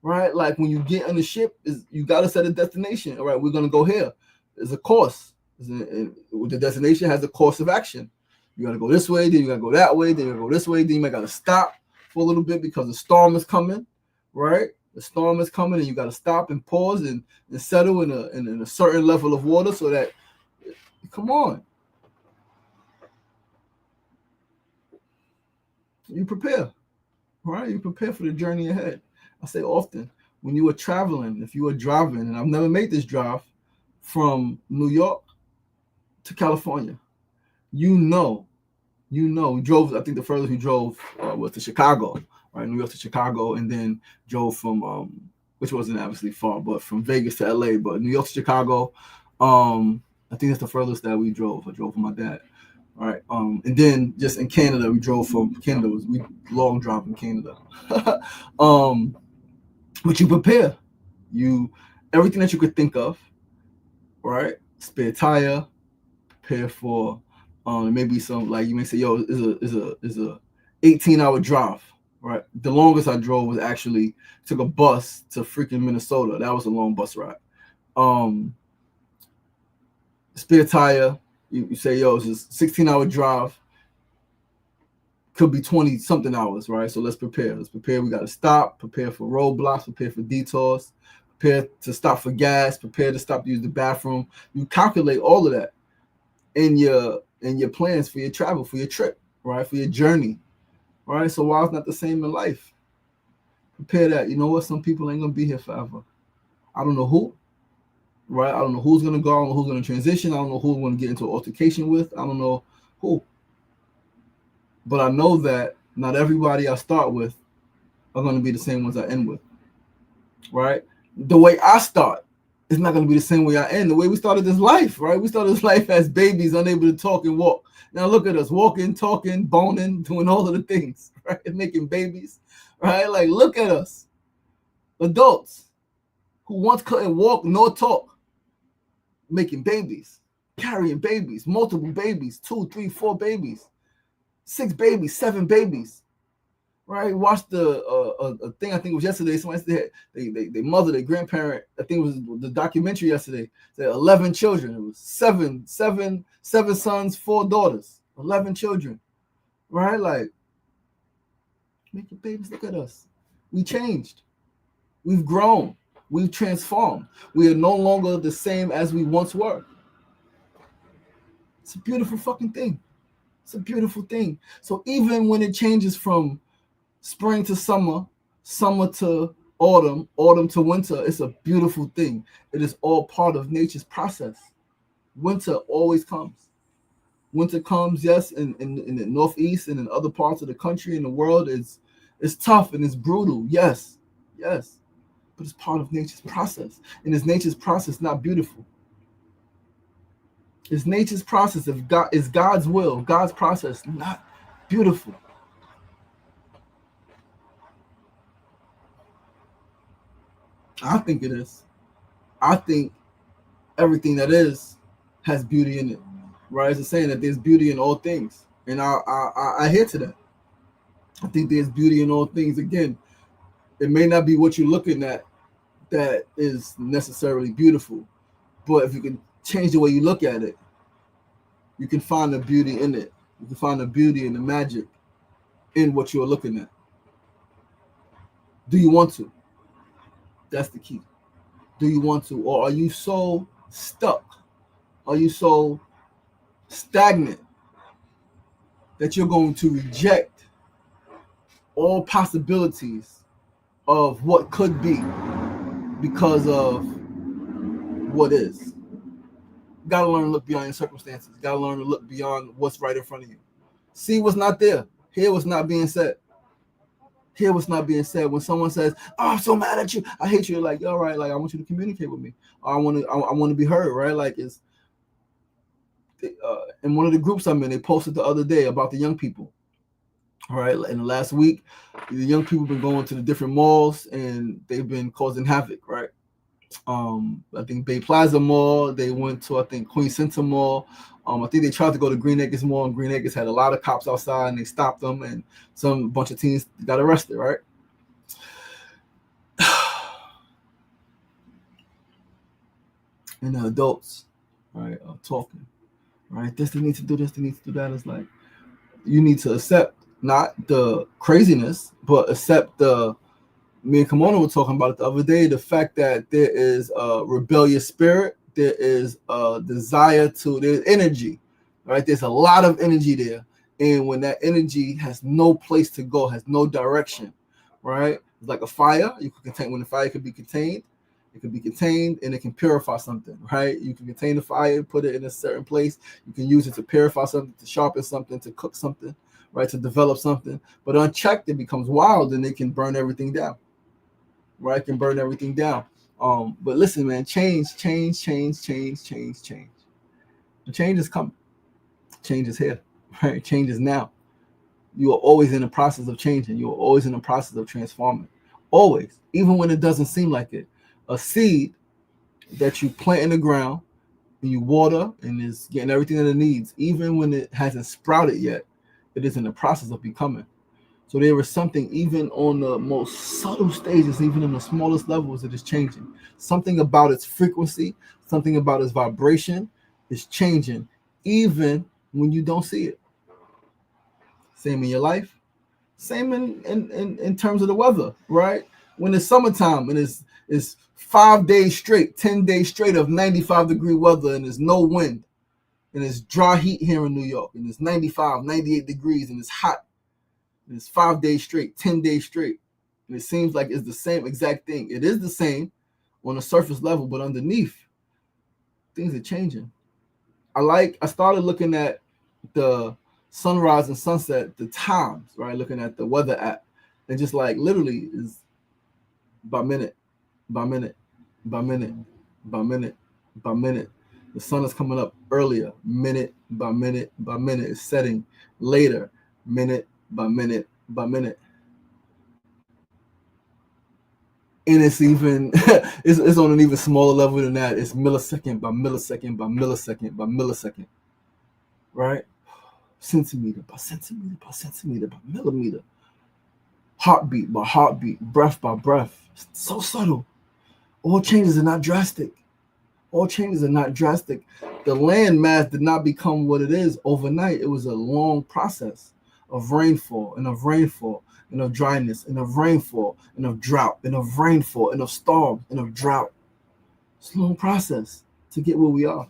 Right? Like, when you get on the ship, you got to set a destination. All right, we're going to go here. There's a course. The destination has a course of action. You got to go this way, then you got to go that way, then you got to go this way, then you might got to stop for a little bit because the storm is coming, right? The storm is coming, and you got to stop and pause and settle in a certain level of water so that, come on, you prepare, right? You prepare for the journey ahead. I say often, when you are traveling, if you are driving, and I've never made this drive from New York to California, you know, we drove. I think the furthest we drove was to Chicago, right? New York to Chicago, and then drove from which wasn't obviously far, but from Vegas to LA. But New York to Chicago, I think that's the furthest that we drove. I drove with my dad. All right. And then just in Canada, we drove from Canada. We long drive in Canada. But you prepare. You everything that you could think of, right? Spare tire, prepare for maybe some, like you may say, yo, is a 18-hour drive, right? The longest I drove was actually took a bus to freaking Minnesota. That was a long bus ride. Spare tire, you say, yo, it's a 16-hour drive, could be 20 something hours, right? So let's prepare. We got to stop, prepare for roadblocks, prepare for detours, prepare to stop for gas, prepare to stop to use the bathroom. You calculate all of that in your plans for your travel, for your trip, right? For your journey, right? So why it's not the same in life? Prepare that. You know what? Some people ain't gonna be here forever. I don't know who, right? I don't know who's gonna go. I don't know who's gonna transition. I don't know who I'm gonna get into an altercation with. I don't know who. But I know that not everybody I start with are gonna be the same ones I end with, right? The way I start is not gonna be the same way I end. The way we started this life, right? We started this life as babies, unable to talk and walk. Now look at us, walking, talking, boning, doing all of the things, right? Making babies, right? Like, look at us, adults who once couldn't walk nor talk, making babies, carrying babies, multiple babies, 2, 3, 4 babies, 6 babies, 7 babies, right? Watched a thing, I think it was yesterday. Somebody said they mother, their grandparent, I think it was the documentary yesterday, said 11 children. It was seven sons, 4 daughters, 11 children, right? Like, making babies, look at us. We changed. We've grown. We've transformed. We are no longer the same as we once were. It's a beautiful fucking thing. It's a beautiful thing. So even when it changes from spring to summer, summer to autumn, autumn to winter, it's a beautiful thing. It is all part of nature's process. Winter always comes. Winter comes, yes, in the Northeast and in other parts of the country and the world. It's tough and it's brutal. Yes. But it's part of nature's process. And is nature's process not beautiful? Is nature's process, if God is God's will, God's process, not beautiful? I think it is. I think everything that is has beauty in it. Right? It's a saying that there's beauty in all things. And I adhere to that. I think there's beauty in all things. Again, it may not be what you're looking at that is necessarily beautiful, but if you can change the way you look at it, you can find the beauty in it. You can find the beauty and the magic in what you're looking at. Do you want to? That's the key. Do you want to? Or are you so stuck? Are you so stagnant that you're going to reject all possibilities of what could be because of what is? You gotta learn to look beyond your circumstances. You gotta learn to look beyond what's right in front of you. See what's not there. Hear what's not being said. Hear what's not being said. When someone says, "Oh, I'm so mad at you. I hate you," you're like, "All right, like I want you to communicate with me. I want to be heard." Right? Like it's in one of the groups I'm in. They posted the other day about the young people. All right, in the last week, the young people have been going to the different malls and they've been causing havoc. Right? I think Bay Plaza Mall. They went to, I think, Queen Center Mall. I think they tried to go to Green Acres Mall, and Green Acres had a lot of cops outside, and they stopped them, and some bunch of teens got arrested, right? And the adults, right, are talking, right? This, they need to do this, they need to do that. It's like, you need to accept not the craziness, but accept the Me and Kimona were talking about it the other day. The fact that there is a rebellious spirit, there is a desire to, there's energy, right? There's a lot of energy there. And when that energy has no place to go, has no direction, right? It's like a fire. You can contain, when the fire can be contained, it can be contained and it can purify something, right? You can contain the fire, put it in a certain place. You can use it to purify something, to sharpen something, to cook something, right? To develop something. But unchecked, it becomes wild and it can burn everything down, right? It can burn everything down. But listen, man, change. The change is coming. Change is here, right? Change is now. You are always in the process of changing. You are always in the process of transforming. Always, even when it doesn't seem like it. A seed that you plant in the ground and you water and is getting everything that it needs, even when it hasn't sprouted yet, it is in the process of becoming. So there is something even on the most subtle stages, even in the smallest levels, that is changing. Something about its frequency, something about its vibration is changing, even when you don't see it. Same in your life, same in terms of the weather, right? When it's summertime and it's 5 days straight, 10 days straight of 95-degree weather and there's no wind and it's dry heat here in New York and it's 95, 98 degrees and it's hot and it's 5 days straight, 10 days straight. And it seems like it's the same exact thing. It is the same on a surface level, but underneath, things are changing. I started looking at the sunrise and sunset, the times, right? Looking at the weather app, and just like literally is by minute, by minute, by minute, by minute, by minute. The sun is coming up earlier, minute by minute by minute. It's setting later, minute by minute by minute. And it's even it's on an even smaller level than that. It's millisecond by millisecond by millisecond by millisecond, right? Centimeter by centimeter by centimeter by millimeter, heartbeat by heartbeat, breath by breath. It's so subtle. All changes are not drastic. All changes are not drastic. The land mass did not become what it is overnight. It was a long process of rainfall and of rainfall and of dryness and of rainfall and of drought and of rainfall and of storms and of drought. It's a long process to get where we are.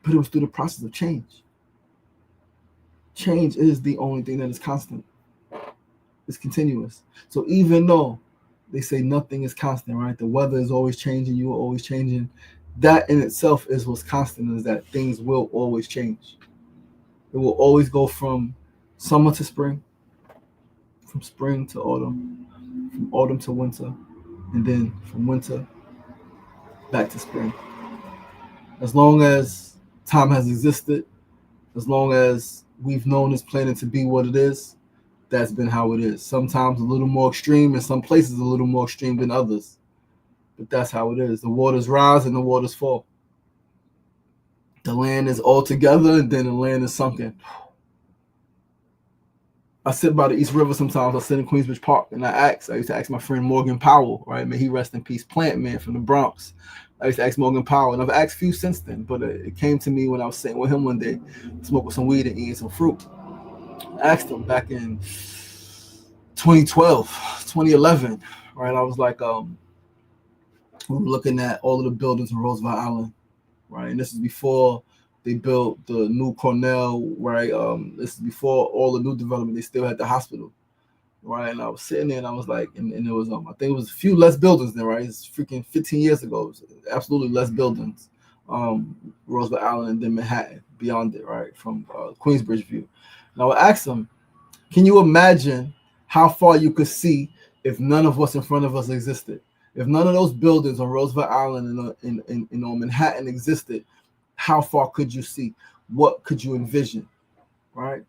But it was through the process of change. Change is the only thing that is constant. It's continuous. So even though they say nothing is constant, right? The weather is always changing, you are always changing. That in itself is what's constant, is that things will always change. It will always go from summer to spring, from spring to autumn, from autumn to winter, and then from winter back to spring. As long as time has existed, as long as we've known this planet to be what it is, that's been how it is. Sometimes a little more extreme, in some places a little more extreme than others. But that's how it is. The waters rise and the waters fall. The land is all together and then the land is sunken. I sit by the East River sometimes. I sit in Queensbridge Park and I used to ask my friend Morgan Powell, right? May he rest in peace, Plant Man from the Bronx. I used to ask Morgan Powell, and I've asked few since then, but it came to me when I was sitting with him one day, smoking some weed and eating some fruit. I asked him back in 2012, 2011, right? I was like, we were looking at all of the buildings in Roosevelt Island, right? And this is before they built the new Cornell, right? This is before all the new development. They still had the hospital, right? And I was sitting there and I was like, and it was, I think it was a few less buildings there, right? It's freaking 15 years ago. It was absolutely less buildings, Roosevelt Island and then Manhattan, beyond it, right? From Queensbridge view. And I would ask them, can you imagine how far you could see if none of what's in front of us existed? If none of those buildings on Roosevelt Island and in Manhattan existed, how far could you see? What could you envision, right?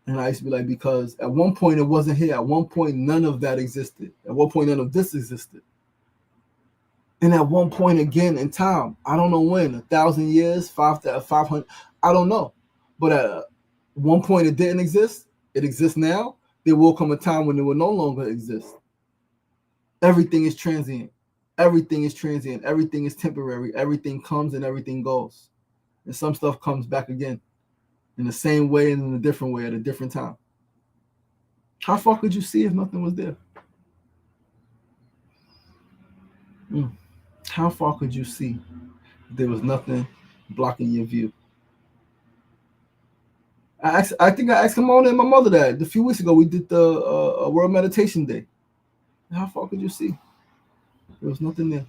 And I used to be like, because at one point it wasn't here. At one point, none of that existed. At one point, none of this existed. And at one point again in time, I don't know when, 1,000 years, 500, I don't know. But at one point it didn't exist. It exists now. There will come a time when it will no longer exist. Everything is transient. Everything is transient. Everything is temporary. Everything comes and everything goes. And some stuff comes back again in the same way and in a different way at a different time. How far could you see if nothing was there? Mm. How far could you see if there was nothing blocking your view? I think I asked Kimona and my mother that a few weeks ago. We did the World Meditation Day. How far could you see? There was nothing there.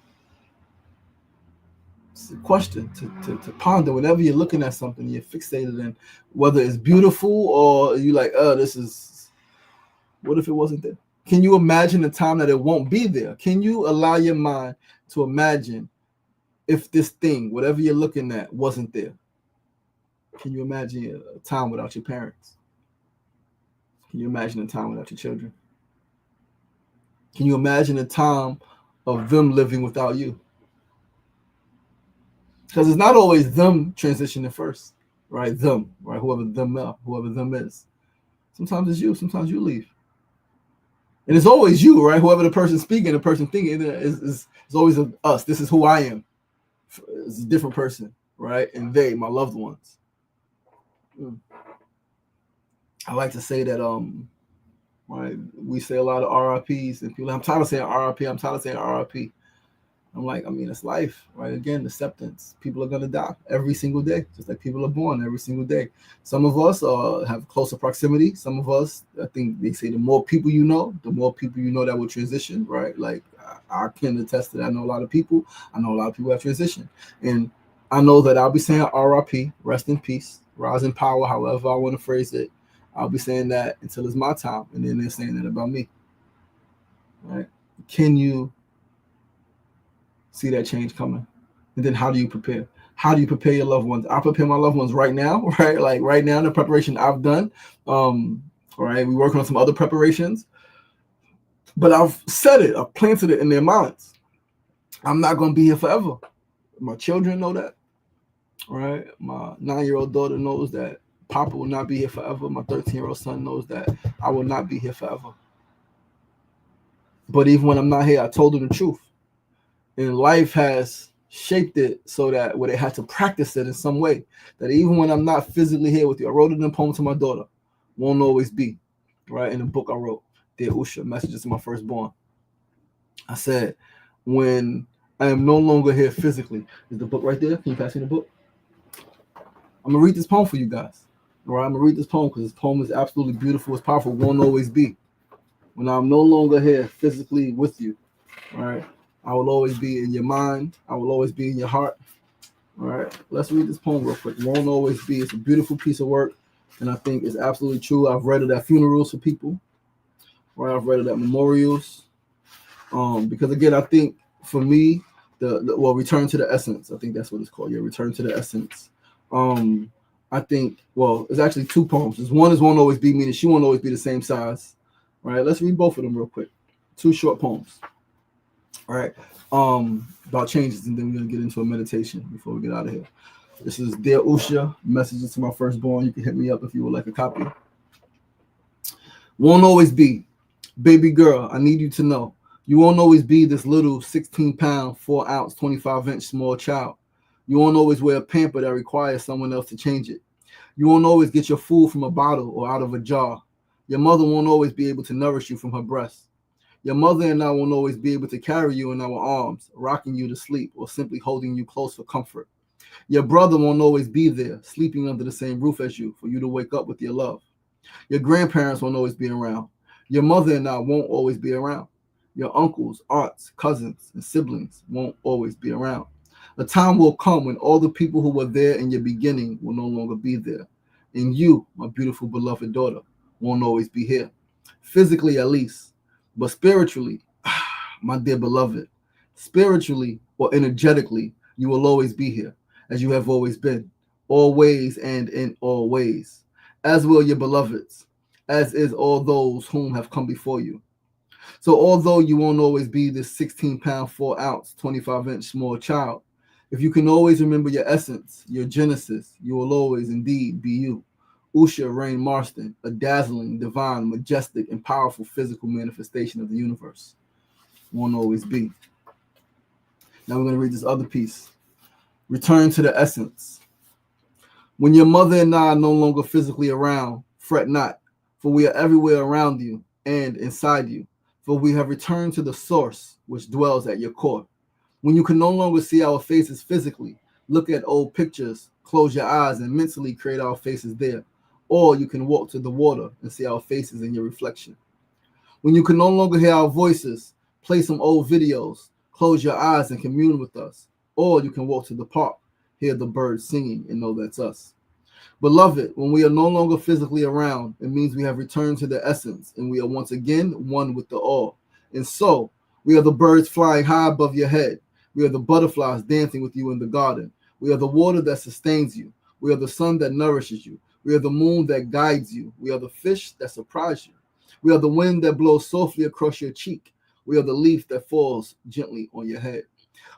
It's a question to ponder whenever you're looking at something, you're fixated in whether it's beautiful or you like, oh, this is, what if it wasn't there? Can you imagine a time that it won't be there? Can you allow your mind to imagine if this thing, whatever you're looking at, wasn't there? Can you imagine a time without your parents? Can you imagine a time without your children? Can you imagine a time of them living without you? Because it's not always them transitioning first, right? Them, right? Whoever them is. Sometimes it's you. Sometimes you leave, and it's always you, right? Whoever the person speaking, the person thinking is always us. This is who I am. It's a different person, right? And they, my loved ones. I like to say that right, we say a lot of RIPs, and people, I'm tired of saying RIP. I'm tired of saying RIP. I'm like, I mean, it's life, right? Again, acceptance. People are gonna die every single day, just like people are born every single day. Some of us have closer proximity. Some of us, I think they say, the more people you know, the more people you know that will transition, right? Like I can attest to that. I know a lot of people. I know a lot of people have transitioned, and I know that I'll be saying RIP, rest in peace, rise in power, however I want to phrase it. I'll be saying that until it's my time, and then they're saying that about me, right? Can you see that change coming? And then how do you prepare? How do you prepare your loved ones? I prepare my loved ones right now, right? Like right now, the preparation I've done. Right, we working on some other preparations, but I've said it, I've planted it in their minds. I'm not gonna be here forever. My children know that, right? My 9-year-old daughter knows that Papa will not be here forever. My 13-year-old son knows that I will not be here forever. But even when I'm not here, I told them the truth. And life has shaped it so that where they had to practice it in some way. That even when I'm not physically here with you, I wrote it in a poem to my daughter. Won't always be, right? In the book I wrote, Dear Usha, Messages to My Firstborn. I said, when I am no longer here physically, is the book right there? Can you pass me the book? I'm gonna read this poem for you guys. All right, I'm gonna read this poem because this poem is absolutely beautiful. It's powerful. Won't always be. When I'm no longer here physically with you, right? I will always be in your mind. I will always be in your heart. All right, let's read this poem real quick. Won't always be. It's a beautiful piece of work, and I think it's absolutely true. I've read it at funerals for people, right? I've read it at memorials, because again, I think for me, the return to the essence. I think that's what it's called. Yeah, return to the essence. I think, well, it's actually two poems. One is Won't Always Be, meaning she won't always be the same size. All right, let's read both of them real quick. Two short poems. All right, about changes, and then we're gonna get into a meditation before we get out of here. This is Dear Usha, Messages to My Firstborn. You can hit me up if you would like a copy. Won't always be, baby girl. I need you to know, you won't always be this little 16-pound, 4-ounce, 25-inch small child. You won't always wear a pamper that requires someone else to change it. You won't always get your food from a bottle or out of a jar. Your mother won't always be able to nourish you from her breast. Your mother and I won't always be able to carry you in our arms, rocking you to sleep, or simply holding you close for comfort. Your brother won't always be there, sleeping under the same roof as you, for you to wake up with your love. Your grandparents won't always be around. Your mother and I won't always be around. Your uncles, aunts, cousins, and siblings won't always be around. A time will come when all the people who were there in your beginning will no longer be there. And you, my beautiful beloved daughter, won't always be here. Physically, at least. But spiritually, my dear beloved, spiritually or energetically, you will always be here, as you have always been, always and in all ways, as will your beloveds, as is all those whom have come before you. So although you won't always be this 16-pound, 4-ounce, 25-inch small child, if you can always remember your essence, your genesis, you will always indeed be you. Usha Rain Marston, a dazzling, divine, majestic, and powerful physical manifestation of the universe. Won't always be. Now we're going to read this other piece. Return to the essence. When your mother and I are no longer physically around, fret not, for we are everywhere around you and inside you, for we have returned to the source which dwells at your core. When you can no longer see our faces physically, look at old pictures, close your eyes, and mentally create our faces there. Or you can walk to the water and see our faces in your reflection. When you can no longer hear our voices, play some old videos, close your eyes and commune with us. Or you can walk to the park, hear the birds singing, and know that's us. Beloved, when we are no longer physically around, it means we have returned to the essence and we are once again one with the all. And so, we are the birds flying high above your head. We are the butterflies dancing with you in the garden. We are the water that sustains you. We are the sun that nourishes you. We are the moon that guides you. We are the fish that surprise you. We are the wind that blows softly across your cheek. We are the leaf that falls gently on your head.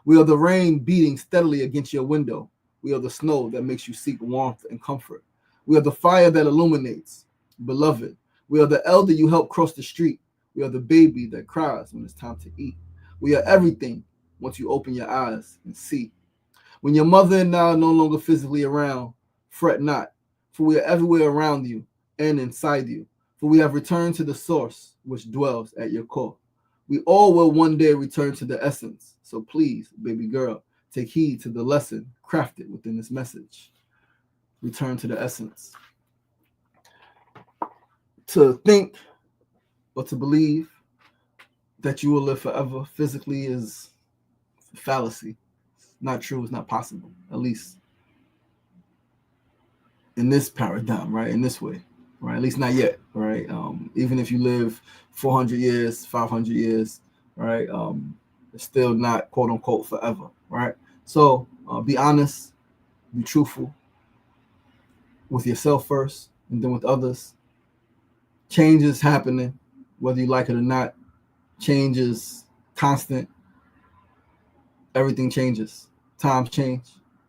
We are the rain beating steadily against your window. We are the snow that makes you seek warmth and comfort. We are the fire that illuminates. Beloved, we are the elder you help cross the street. We are the baby that cries when it's time to eat. We are everything once you open your eyes and see. When your mother and I are no longer physically around, fret not, for we are everywhere around you and inside you. For we have returned to the source which dwells at your core. We all will one day return to the essence. So please, baby girl, take heed to the lesson crafted within this message. Return to the essence. To think or to believe that you will live forever physically is a fallacy. It's not true. It's not possible, at least in this paradigm, right? In this way, right? At least not yet, right? Even if you live 400 years, 500 years, right? It's still not quote unquote forever, right? So be honest, be truthful with yourself first and then with others. Change is happening, whether you like it or not. Change is constant. Everything changes. Times change,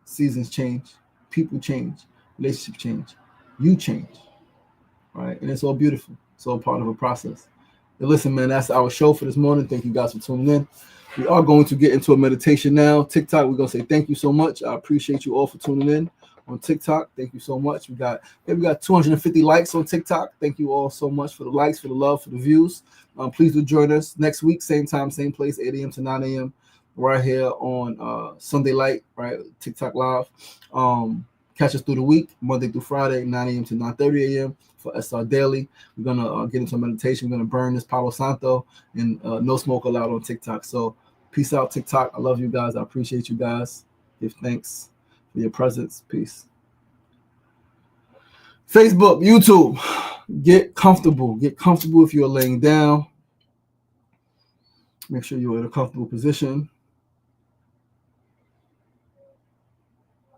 seasons change, people change, relationships change, you change, right? And it's all beautiful. It's all part of a process. And listen, man, that's our show for this morning. Thank you guys for tuning in. We are going to get into a meditation now. TikTok, we're going to say thank you so much. I appreciate you all for tuning in on TikTok. Thank you so much. We got 250 likes on TikTok. Thank you all so much for the likes, for the love, for the views. Please do join us next week, same time, same place, 8 a.m. to 9 a.m. right here on Sunday Light, right? TikTok Live. Catch us through the week, Monday through Friday, 9 a.m. to 9:30 a.m. for SR Daily. We're going to get into a meditation. We're going to burn this Palo Santo and no smoke allowed on TikTok. So peace out, TikTok. I love you guys. I appreciate you guys. Give thanks for your presence. Peace. Facebook, YouTube, get comfortable. Get comfortable if you're laying down. Make sure you're in a comfortable position.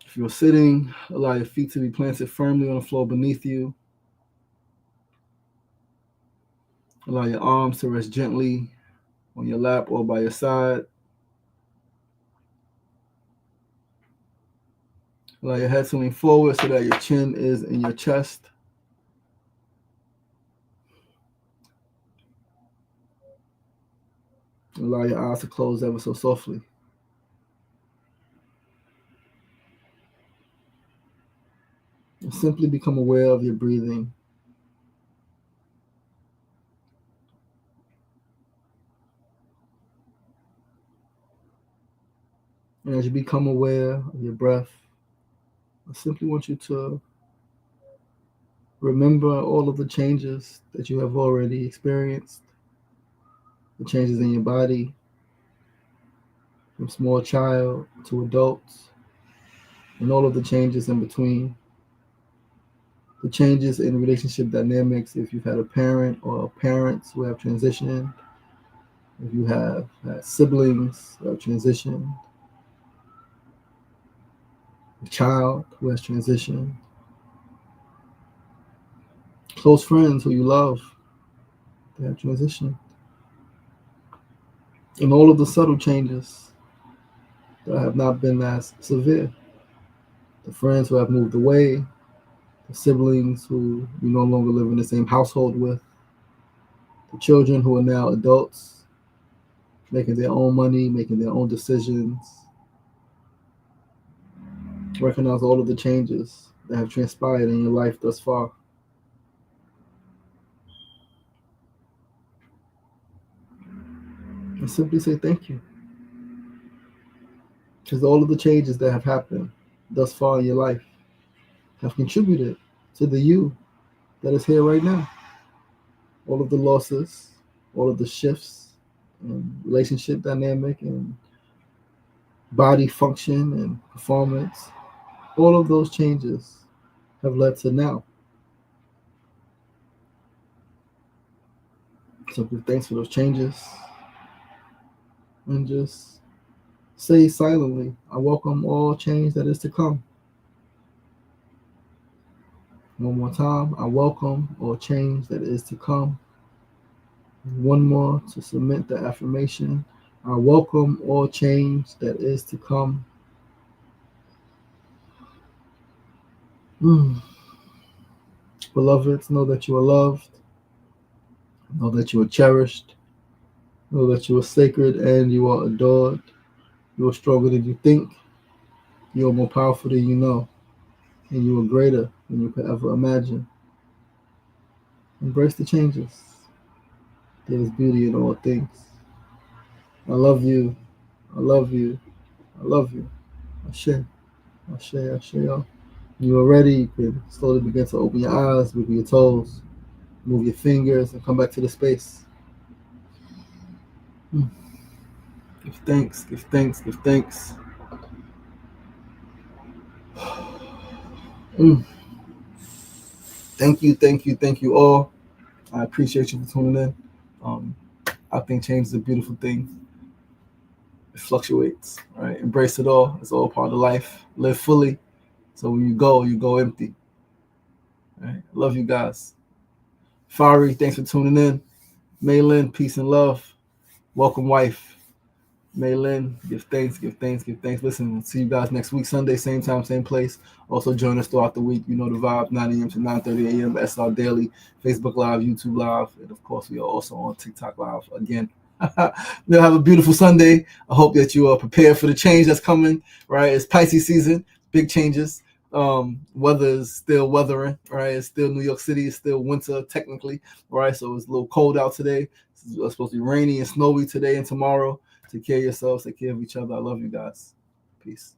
If you're sitting, allow your feet to be planted firmly on the floor beneath you. Allow your arms to rest gently on your lap or by your side. Allow your head to lean forward so that your chin is in your chest. Allow your eyes to close ever so softly. And simply become aware of your breathing. And as you become aware of your breath, I simply want you to remember all of the changes that you have already experienced, the changes in your body, from small child to adults, and all of the changes in between. The changes in relationship dynamics, if you've had a parent or parents who have transitioned, if you have had siblings who have transitioned, a child who has transitioned, close friends who you love, they have transitioned, and all of the subtle changes that have not been as severe. The friends who have moved away, the siblings who you no longer live in the same household with, the children who are now adults, making their own money, making their own decisions. Recognize all of the changes that have transpired in your life thus far. And simply say thank you. Because all of the changes that have happened thus far in your life have contributed to the you that is here right now. All of the losses, all of the shifts in relationship dynamic and body function and performance, all of those changes have led to now. So give thanks for those changes and just say silently, I welcome all change that is to come. One more time, I welcome all change that is to come. One more to submit the affirmation. I welcome all change that is to come. Mm. Beloveds, know that you are loved. Know that you are cherished. Know that you are sacred and you are adored. You are stronger than you think. You are more powerful than you know. And you are greater than you could ever imagine. Embrace the changes. There is beauty in all things. I love you. I love you. I love you. Ashe. Ashe. Ashe. When you are ready, you can slowly begin to open your eyes, move your toes, move your fingers, and come back to the space. Give thanks. Give thanks. Give thanks. Thank you. Thank you. Thank you all. I appreciate you for tuning in. I think change is a beautiful thing. It fluctuates, right? Embrace it all. It's all part of life. Live fully. So when you go empty. Right? Love you guys. Fari, thanks for tuning in. Maylin, peace and love. Welcome, wife. Maylin, give thanks, give thanks, give thanks. Listen, we'll see you guys next week, Sunday, same time, same place. Also join us throughout the week. You know the vibe, 9 a.m. to 9:30 a.m. SR Daily, Facebook Live, YouTube Live, and of course we are also on TikTok Live again. We'll have a beautiful Sunday. I hope that you are prepared for the change that's coming. Right, it's Pisces season, big changes. Weather is still weathering. Right, it's still New York City. It's still winter technically. Right, so it's a little cold out today. It's supposed to be rainy and snowy today and tomorrow. Take care of yourselves. Take care of each other. I love you guys. Peace.